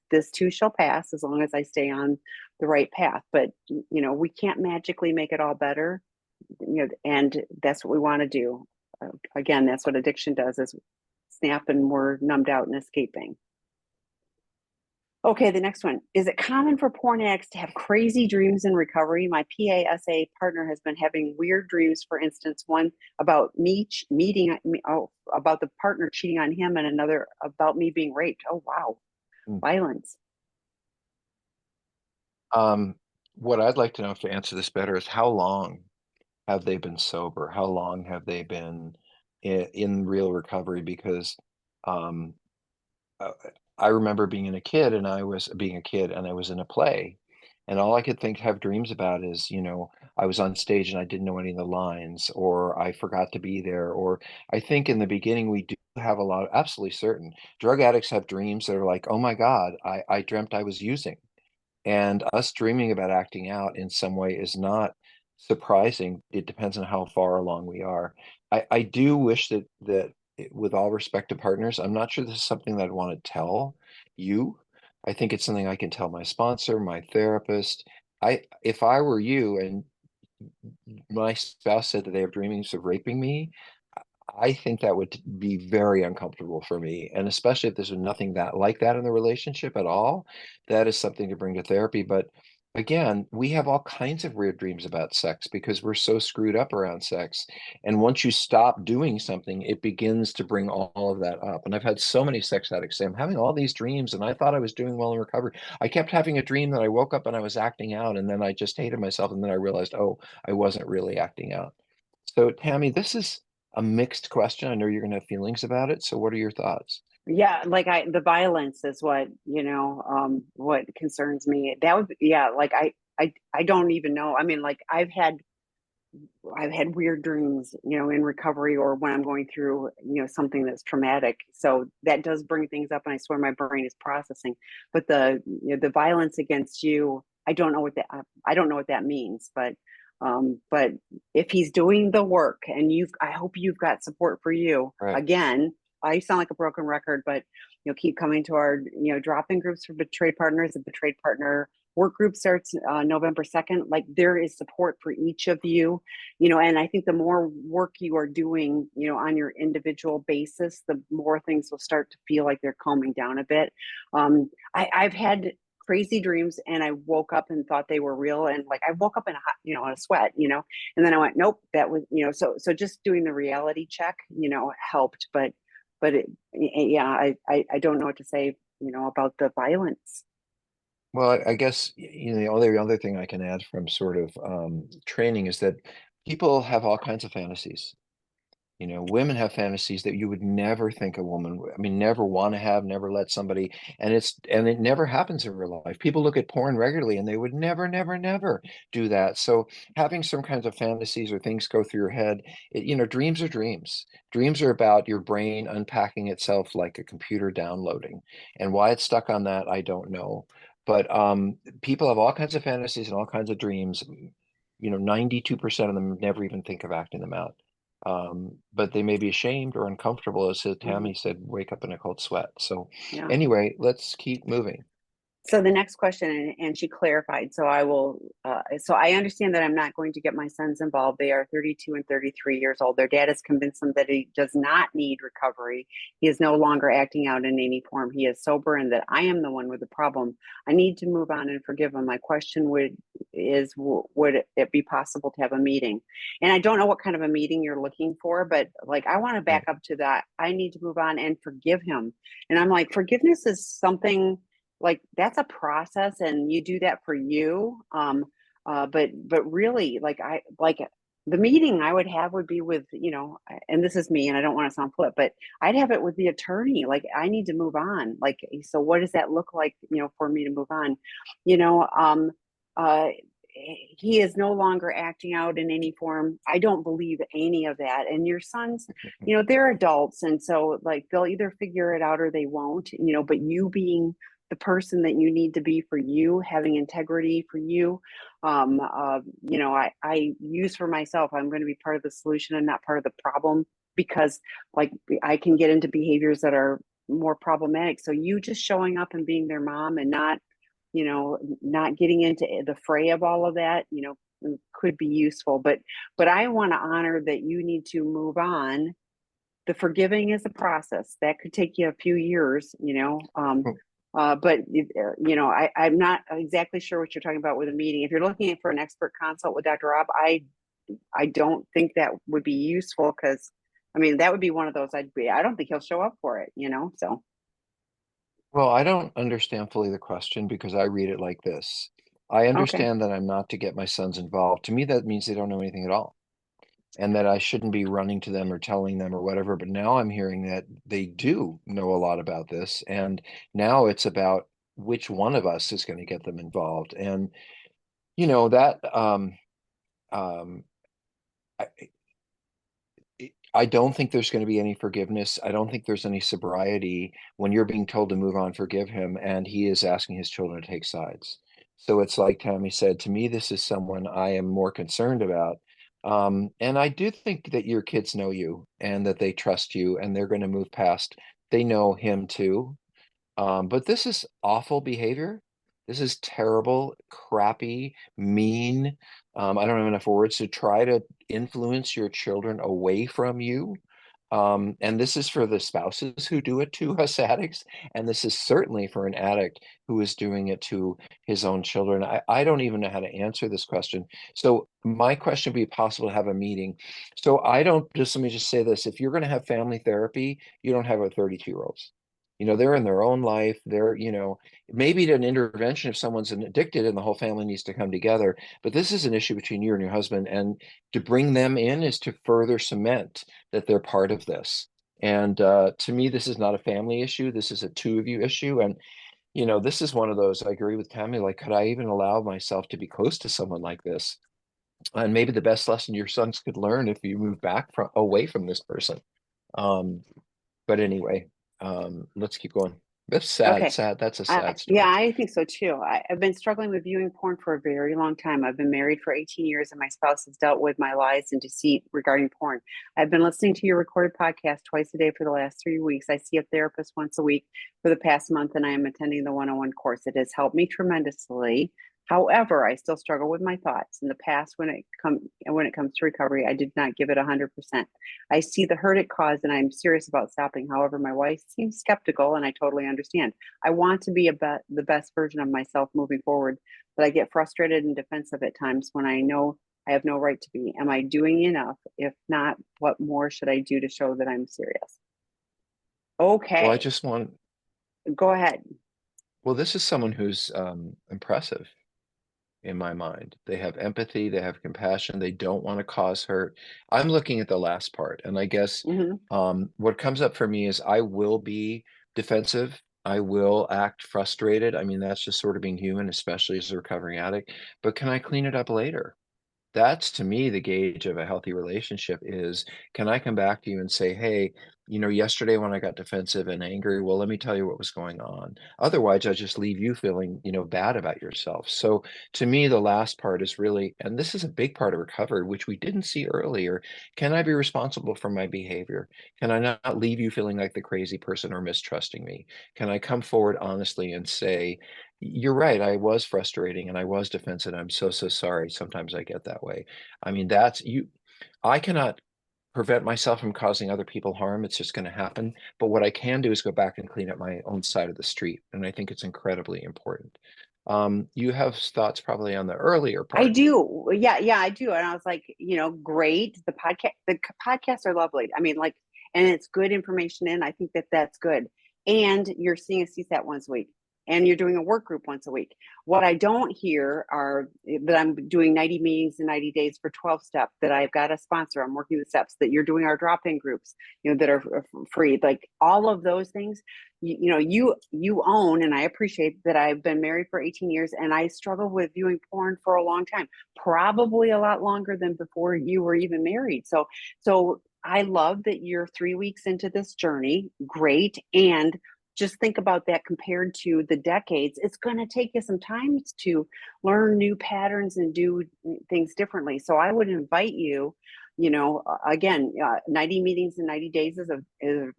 this too shall pass as long as I stay on the right path. But we can't magically make it all better, and that's what we want to do. Again, that's what addiction does, is snap and we're numbed out and escaping. Okay, the next one. Is it common for porn addicts to have crazy dreams in recovery? My PASA partner has been having weird dreams, for instance, one about me meeting, about the partner cheating on him, and another about me being raped. Oh, wow.
Mm.
Violence.
What I'd like to know, to answer this better, is how long have they been sober? How long have they been in real recovery? Because um, uh, I remember being a kid and I was in a play, and all I could have dreams about is, I was on stage and I didn't know any of the lines, or I forgot to be there, or I think in the beginning we do have a lot of, absolutely certain drug addicts have dreams that are like, oh my God, I dreamt I was using. And us dreaming about acting out in some way is not surprising. It depends on how far along we are. I do wish with all respect to partners, I'm not sure this is something that I'd want to tell you. I think it's something I can tell my sponsor, my therapist. If I were you and my spouse said that they have dreamings of raping me, I think that would be very uncomfortable for me. And especially if there's nothing that like that in the relationship at all, that is something to bring to therapy. But again, we have all kinds of weird dreams about sex because we're so screwed up around sex. And once you stop doing something, it begins to bring all of that up. And I've had so many sex addicts say, I'm having all these dreams and I thought I was doing well in recovery. I kept having a dream that I woke up and I was acting out, and then I just hated myself. And then I realized, oh, I wasn't really acting out. So, Tammy, this is a mixed question. I know you're going to have feelings about it. So, what are your thoughts?
Yeah, like the violence is what concerns me. That would, yeah, like I don't even know. I mean, like I've had weird dreams, in recovery or when I'm going through, something that's traumatic. So that does bring things up, and I swear my brain is processing. But the violence against you, I don't know what that means. But if he's doing the work, and I hope you've got support for you.
Right.
Again, I sound like a broken record, but keep coming to our drop-in groups for betrayed partners. A betrayed partner work group starts November 2nd. Like, there is support for each of you, and I think the more work you are doing, on your individual basis, the more things will start to feel like they're calming down a bit. I've had crazy dreams, and I woke up and thought they were real, and like I woke up in in a sweat, and then I went, nope, that was, so just doing the reality check, helped. But yeah, I don't know what to say, about the violence.
Well, I guess the only other thing I can add from sort of training is that people have all kinds of fantasies. Women have fantasies that you would never think a woman, I mean, never want to have, never let somebody, and it never happens in real life. People look at porn regularly and they would never, never, never do that. So having some kinds of fantasies or things go through your head, dreams are dreams. Dreams are about your brain unpacking itself like a computer downloading. And why it's stuck on that, I don't know. But people have all kinds of fantasies and all kinds of dreams. 92% of them never even think of acting them out. But they may be ashamed or uncomfortable, as
Mhm.
Tammy said, wake up in a cold sweat. So
Yeah.
anyway, let's keep moving.
So the next question, and she clarified, so I will, so I understand that I'm not going to get my sons involved. They are 32 and 33 years old. Their dad has convinced them that he does not need recovery. He is no longer acting out in any form. He is sober and that I am the one with the problem. I need to move on and forgive him. My question would it be possible to have a meeting? And I don't know what kind of a meeting you're looking for, but like, I want to back
Right.
up to that. I need to move on and forgive him. And I'm like, forgiveness is something like that's a process and you do that for you. But really, like the meeting I would have would be with, and this is me and I don't want to sound flip, but I'd have it with the attorney. Like, I need to move on. Like, so what does that look like, for me to move on? you know um uh he is no longer acting out in any form. I don't believe any of that. And your sons, they're adults, and so like they'll either figure it out or they won't. But you being the person that you need to be for you, having integrity for you. I use for myself, I'm going to be part of the solution and not part of the problem, because like I can get into behaviors that are more problematic. So you just showing up and being their mom and not getting into the fray of all of that, could be useful. But I want to honor that you need to move on. The forgiving is a process that could take you a few years, but I'm not exactly sure what you're talking about with a meeting. If you're looking for an expert consult with Dr. Rob, I don't think that would be useful, because I mean that would be one of those I don't think he'll show up for it, so
Well, I don't understand fully the question because I read it like this. I
okay.
understand that I'm not to get my sons involved. To me, that means they don't know anything at all, and that I shouldn't be running to them or telling them or whatever. But now I'm hearing that they do know a lot about this, and now it's about which one of us is going to get them involved. And that um, I, I don't think there's going to be any forgiveness. I don't think there's any sobriety when you're being told to move on, forgive him, and he is asking his children to take sides. So it's like Tammy said, to me, this is someone I am more concerned about. And I do think that your kids know you and that they trust you and they're going to move past. They know him too. But this is awful behavior. This is terrible, crappy, mean. I don't have enough words to try to influence your children away from you. And this is for the spouses who do it to us addicts. And this is certainly for an addict who is doing it to his own children. I don't even know how to answer this question. So my question would be possible to have a meeting. So I don't just let me just say this. If you're going to have family therapy, you don't have a 32-year-olds. They're in their own life. Maybe an intervention if someone's addicted and the whole family needs to come together. But this is an issue between you and your husband. And to bring them in is to further cement that they're part of this. And to me, this is not a family issue. This is a two of you issue. And, this is one of those, I agree with Tammy, like, could I even allow myself to be close to someone like this? And maybe the best lesson your sons could learn if you move back from away from this person. Um, but anyway, let's keep going. That's sad,
Okay.
sad. That's a
I,
sad
yeah,
story.
I think so too. I've been struggling with viewing porn for a very long time. I've been married for 18 years and my spouse has dealt with my lies and deceit regarding porn. I've been listening to your recorded podcast twice a day for the last 3 weeks. I see a therapist once a week for the past month and I am attending the 101 course. It has helped me tremendously. However, I still struggle with my thoughts. In the past, when it comes to recovery, I did not give it 100%. I see the hurt it caused and I'm serious about stopping. However, my wife seems skeptical and I totally understand. I want to be the best version of myself moving forward, but I get frustrated and defensive at times when I know I have no right to be. Am I doing enough? If not, what more should I do to show that I'm serious?
Well, I
Okay,
just want
go ahead.
Well, this is someone who's impressive in my mind. They have empathy, they have compassion, they don't want to cause hurt. I'm looking at the last part, and I guess
Hmm.
what comes up for me is I will be defensive. I will act frustrated. I mean, that's just sort of being human, especially as a recovering addict. But can I clean it up later? That's to me the gauge of a healthy relationship is, can I come back to you and say, hey, yesterday when I got defensive and angry, well, let me tell you what was going on. Otherwise, I just leave you feeling, bad about yourself. So to me, the last part is really, and this is a big part of recovery, which we didn't see earlier. Can I be responsible for my behavior? Can I not leave you feeling like the crazy person or mistrusting me? Can I come forward honestly and say, you're right. I was frustrating and I was defensive. I'm so, so sorry. Sometimes I get that way. I mean, that's you. I cannot prevent myself from causing other people harm. It's just going to happen. But what I can do is go back and clean up my own side of the street. And I think it's incredibly important. You have thoughts probably on the earlier
I
part.
do. Yeah, yeah, I do. And I was like, great. The podcasts are lovely. I mean, like, and it's good information in. I think that that's good. And you're seeing a CSAT once a week, and you're doing a work group once a week. What I don't hear are that I'm doing 90 meetings in 90 days for 12 step, that I've got a sponsor. I'm working the steps, that you're doing our drop-in groups, that are free. Like all of those things, you own, and I appreciate that. I've been married for 18 years and I struggled with viewing porn for a long time, probably a lot longer than before you were even married. So I love that you're 3 weeks into this journey. Great. And just think about that compared to the decades. It's going to take you some time to learn new patterns and do things differently. So I would invite you, again, 90 meetings in 90 days is a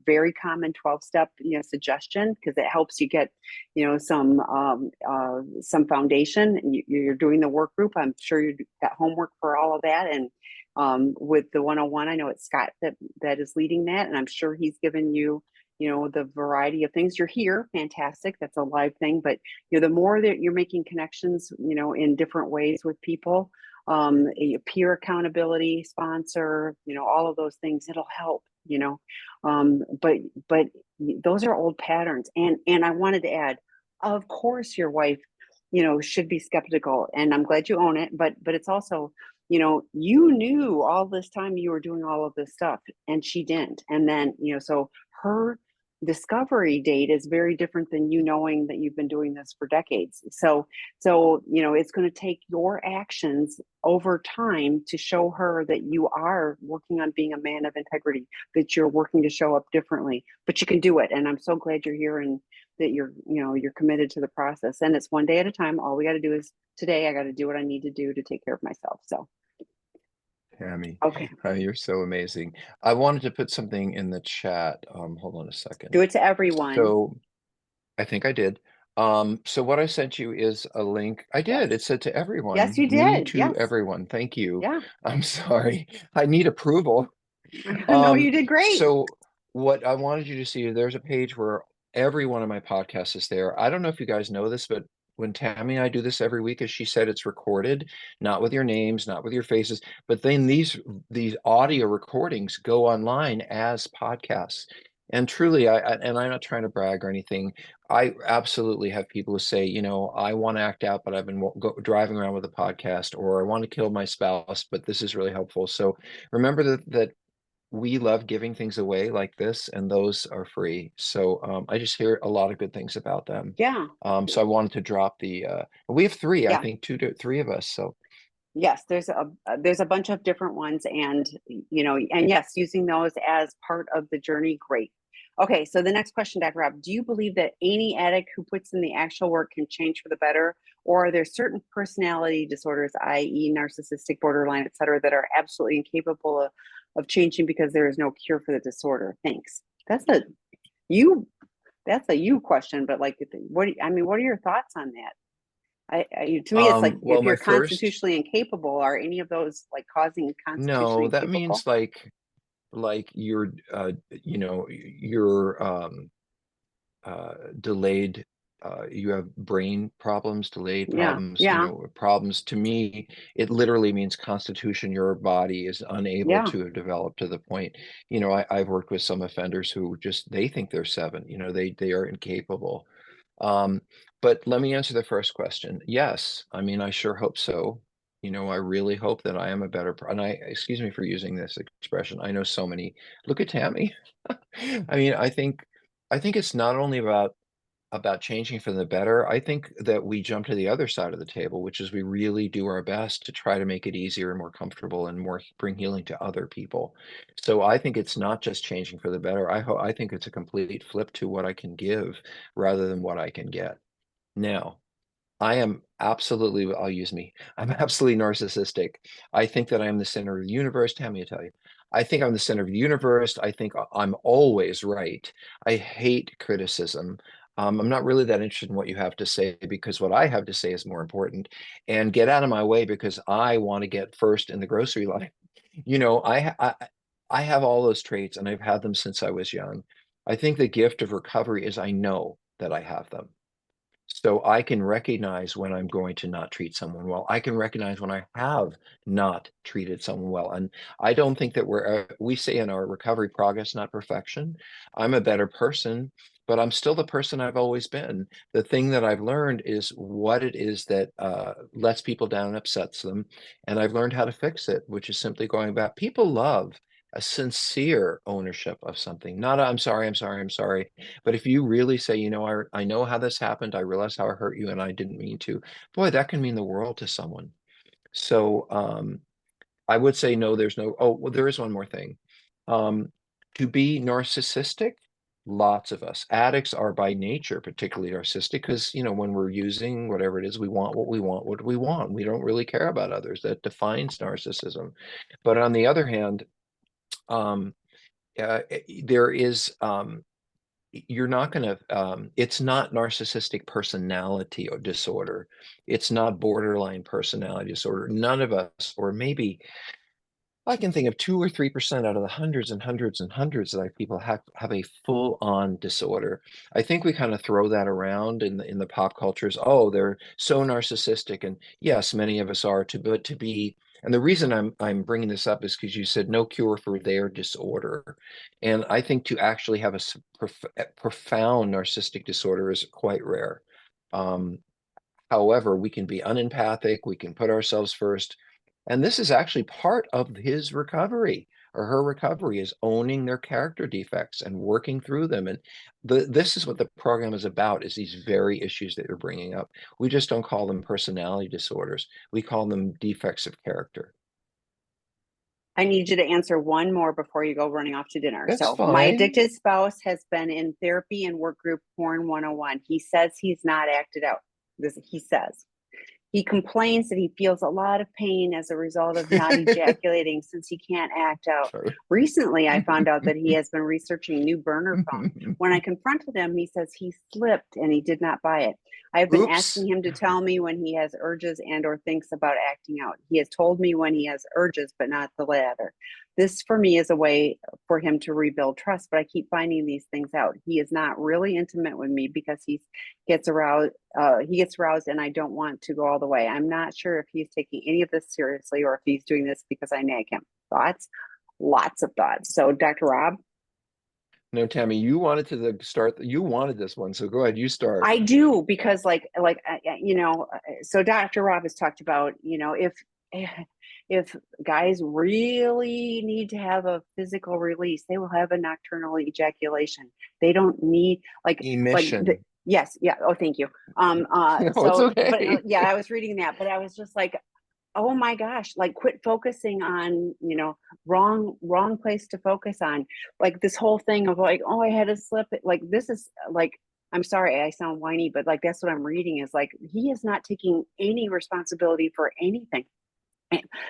very common 12-step, suggestion, because it helps you get, some foundation. You're doing the work group. I'm sure you got homework for all of that. And with the 101, I know it's Scott that is leading that. And I'm sure he's given you, the variety of things. You're here, fantastic. That's a live thing. But, the more that you're making connections, in different ways with people, a peer accountability sponsor, all of those things, it'll help, but those are old patterns. And I wanted to add, of course your wife, should be skeptical, and I'm glad you own it, but it's also, you knew all this time you were doing all of this stuff and she didn't. And then, so her discovery date is very different than you knowing that you've been doing this for decades. So it's going to take your actions over time to show her that you are working on being a man of integrity, that you're working to show up differently, but you can do it. And I'm so glad you're here, and that you're committed to the process. And it's one day at a time. All we got to do is today I got to do what I need to do to take care of myself. So,
Tammy,
okay.
you're so amazing. I wanted to put something in the chat. Hold on a
Do
second.
it to everyone.
So I think I did. So what I sent you is a link. I
Yes.
did. It said to
Yes,
everyone,
you
me
did.
to
Yes.
everyone. Thank you.
Yeah.
I'm sorry. I need approval.
No, you did great.
So what I wanted you to see, there's a page where every one of my podcasts is there. I don't know if you guys know this, but when Tammy and I do this every week, as she said, it's recorded, not with your names, not with your faces, but then these audio recordings go online as podcasts. And truly, and I'm not trying to brag or anything. I absolutely have people who say, I want to act out, but I've been driving around with a podcast, or I want to kill my spouse, but this is really helpful. So remember that we love giving things away like this, and those are free. So I just hear a lot of good things about them.
Yeah.
So I wanted to drop we have three, I
Yeah.
think two to three of us. So
Yes, there's a bunch of different ones, and and yes, using those as part of the journey, great. Okay, so the next question, Dr. Rob, do you believe that any addict who puts in the actual work can change for the better, or are there certain personality disorders, i.e., narcissistic, borderline, et cetera, that are absolutely incapable of changing because there is no cure for the disorder? Thanks. You. That's a you question, but like, what are your thoughts on that? To me, it's like,
well,
if
my
you're
first,
constitutionally incapable, are any of those like causing constitutionally
no, that
incapable?
means like you're you're delayed, you have brain problems, delayed
Yeah,
problems,
yeah,
problems. To me, it literally means constitution. Your body is unable
yeah,
to have developed to the point. I've worked with some offenders who just they think they're seven. They are incapable. But let me answer the first question. Yes, I mean, I sure hope so. I really hope that I am a better, and excuse me for using this expression. I know so many. Look at Tammy. I mean, I think it's not only about changing for the better. I think that we jump to the other side of the table, which is we really do our best to try to make it easier and more comfortable and more bring healing to other people. So I think it's not just changing for the better. I think it's a complete flip to what I can give rather than what I can get. Now, I am absolutely, I'll use me. I'm absolutely narcissistic. I think that I am the center of the universe. Tammy, I tell you, I think I'm the center of the universe. I think I'm always right. I hate criticism. I'm not really that interested in what you have to say because what I have to say is more important. And get out of my way because I want to get first in the grocery line. You know, I have all those traits and I've had them since I was young. I think the gift of recovery is I know that I have them. So I can recognize when I'm going to not treat someone well. I can recognize when I have not treated someone well. And I don't think that we say in our recovery progress, not perfection. I'm a better person, but I'm still the person I've always been. The thing that I've learned is what it is that lets people down and upsets them. And I've learned how to fix it, which is simply going back. People love a sincere ownership of something, not I'm sorry, I'm sorry, I'm sorry. But if you really say, I know how this happened, I realize how I hurt you, and I didn't mean to, boy, that can mean the world to someone. So I would say no, there's no, oh, well, there is one more thing. To be narcissistic, lots of us. Addicts are by nature particularly narcissistic because, when we're using whatever it is, we want what we want. What do we want? We don't really care about others. That defines narcissism. But on the other hand, um, there is you're not going to it's not narcissistic personality or disorder. It's not borderline personality disorder. None of us, or maybe I can think of 2 or 3% out of the hundreds and hundreds and hundreds that people have a full-on disorder. I think we kind of throw that around in the pop cultures. Oh, they're so narcissistic, and yes, many of us are. But to be, and the reason I'm bringing this up is because you said no cure for their disorder, and I think to actually have a profound narcissistic disorder is quite rare. Um, However, we can be unempathic, we can put ourselves first. And this is actually part of his recovery or her recovery is owning their character defects and working through them. And this is what the program is about, is these very issues that you're bringing up. We just don't call them personality disorders. We call them defects of character.
I need you to answer one more before you go running off to dinner.
That's
So, my
fine.
addicted spouse has been in therapy and work group Porn 101. He says he's not acted out. This he says. He complains that he feels a lot of pain as a result of not ejaculating since he can't act out.
Sorry.
Recently, I found out that he has been researching new burner phones. When I confronted him, he says he slipped and he did not buy it. I have been
Oops.
asking him to tell me when he has urges and or thinks about acting out. He has told me when he has urges, but not the latter. This for me is a way for him to rebuild trust, but I keep finding these things out. He is not really intimate with me because gets aroused. He gets aroused, and I don't want to go all the way. I'm not sure if he's taking any of this seriously or if he's doing this because I nag him. Thoughts? Lots of thoughts. So, Dr. Rob,
No, Tammy, you wanted to start. You wanted this one, so go ahead. You start.
I do because, so Dr. Rob has talked about, if guys really need to have a physical release, they will have a nocturnal ejaculation. They don't need
Emission.
yes, yeah. Oh, thank you.
No, it's
So, but
okay.
yeah, I was reading that, but I was just like, oh my gosh, like quit focusing on, wrong place to focus on. Like this whole thing of like, oh, I had to slip it. Like this is like, I'm sorry, I sound whiny, but like that's what I'm reading is like he is not taking any responsibility for anything.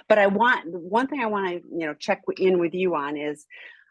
But one thing I want to, check in with you on is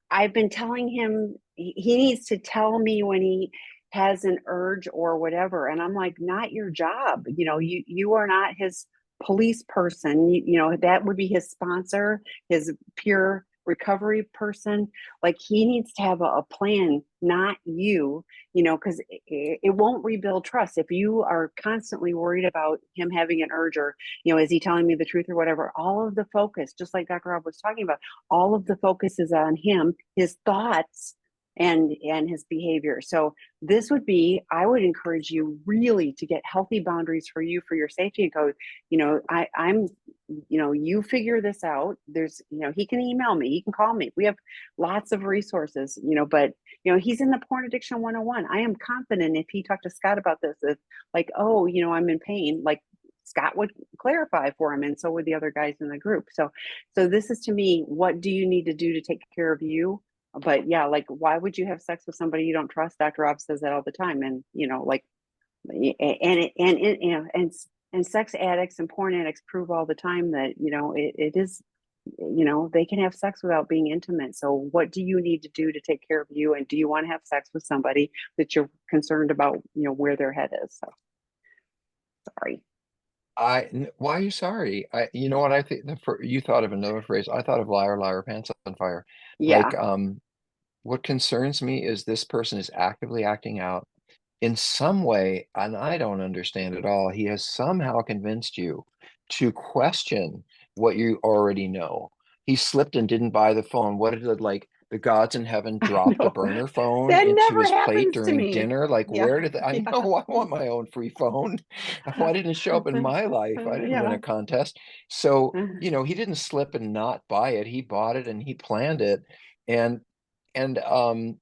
I've been telling him he needs to tell me when he has an urge or whatever. And I'm like, not your job. You are not his police person. That would be his sponsor, his peer recovery person. Like he needs to have a plan, not you, because it won't rebuild trust. If you are constantly worried about him having an urge or, is he telling me the truth or whatever, all of the focus, just like Dr. Rob was talking about, all of the focus is on him, his thoughts, and his behavior. So this would be, I would encourage you really to get healthy boundaries for you, for your safety, and go, I'm, you figure this out. There's, he can email me, he can call me. We have lots of resources, but he's in the porn addiction 101. I am confident if he talked to Scott about this, if like, oh, I'm in pain, like Scott would clarify for him, and so would the other guys in the group. So this is, to me, what do you need to do to take care of you? But yeah, like, why would you have sex with somebody you don't trust? Dr. Rob says that all the time. And like, and sex addicts and porn addicts prove all the time that it is, they can have sex without being intimate. So what do you need to do to take care of you? And do you want to have sex with somebody that you're concerned about where their head is? So sorry.
Why are you sorry? You know what I think, you thought of another phrase. I thought of liar, liar, pants on fire.
Yeah.
Like, what concerns me is this person is actively acting out in some way, and I don't understand at all. He has somehow convinced you to question what you already know. He slipped and didn't buy the phone. What did it, like the gods in heaven
I
dropped a
know
burner phone
that
into
never
his plate
happens to
during
me.
dinner? Like,
Yeah.
where did I
Yeah.
know I want my own free phone? Why didn't it show up in my life? I didn't win
Yeah.
a contest. So, he didn't slip and not buy it. He bought it and he planned it. And and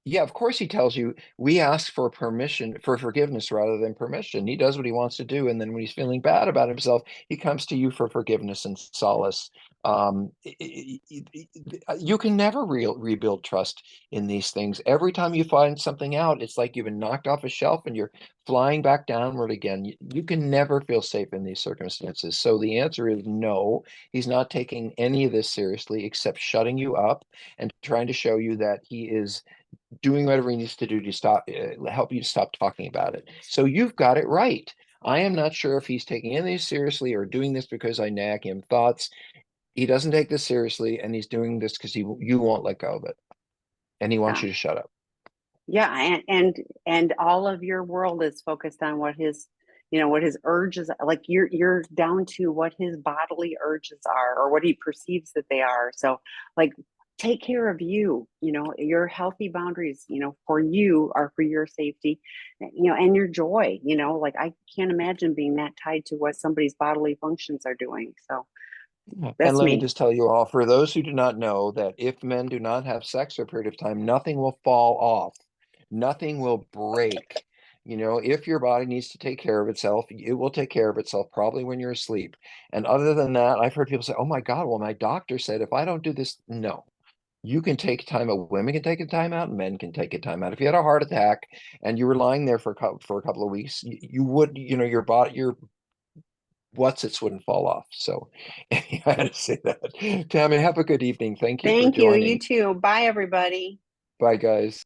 yeah, of course he tells you we ask for permission, for forgiveness rather than permission. He does what he wants to do, and then when he's feeling bad about himself, he comes to you for forgiveness and solace. You can never rebuild trust in these things. Every time you find something out, it's like you've been knocked off a shelf and you're flying back downward again. You can never feel safe in these circumstances. So the answer is no. He's not taking any of this seriously, except shutting you up and trying to show you that he is doing whatever he needs to do to stop, help you to stop talking about it. So you've got it right. I am not sure if he's taking any of this seriously or doing this because I nag him. Thoughts. He doesn't take this seriously, and he's doing this because you won't let go of it, and he wants
Yeah.
you to shut up.
Yeah. And all of your world is focused on what his, what his urges, like you're down to what his bodily urges are, or what he perceives that they are. So like, take care of you, your healthy boundaries, for you are for your safety, and your joy, like I can't imagine being that tied to what somebody's bodily functions are doing. So
And
that's
let me
me.
just tell you all, for those who do not know, that if men do not have sex for a period of time, nothing will fall off, nothing will break. If your body needs to take care of itself, it will take care of itself probably when you're asleep. And other than that, I've heard people say, oh my God, well, my doctor said if I don't do this, no. You can take time out. Women can take a time out. Men can take a time out. If you had a heart attack and you were lying there for a couple of weeks, you would, your body, your what's its wouldn't fall off. So I had to say that. Tammy, have a good evening. Thank you for
Thank you. You
joining.
too. Bye, everybody.
Bye, guys.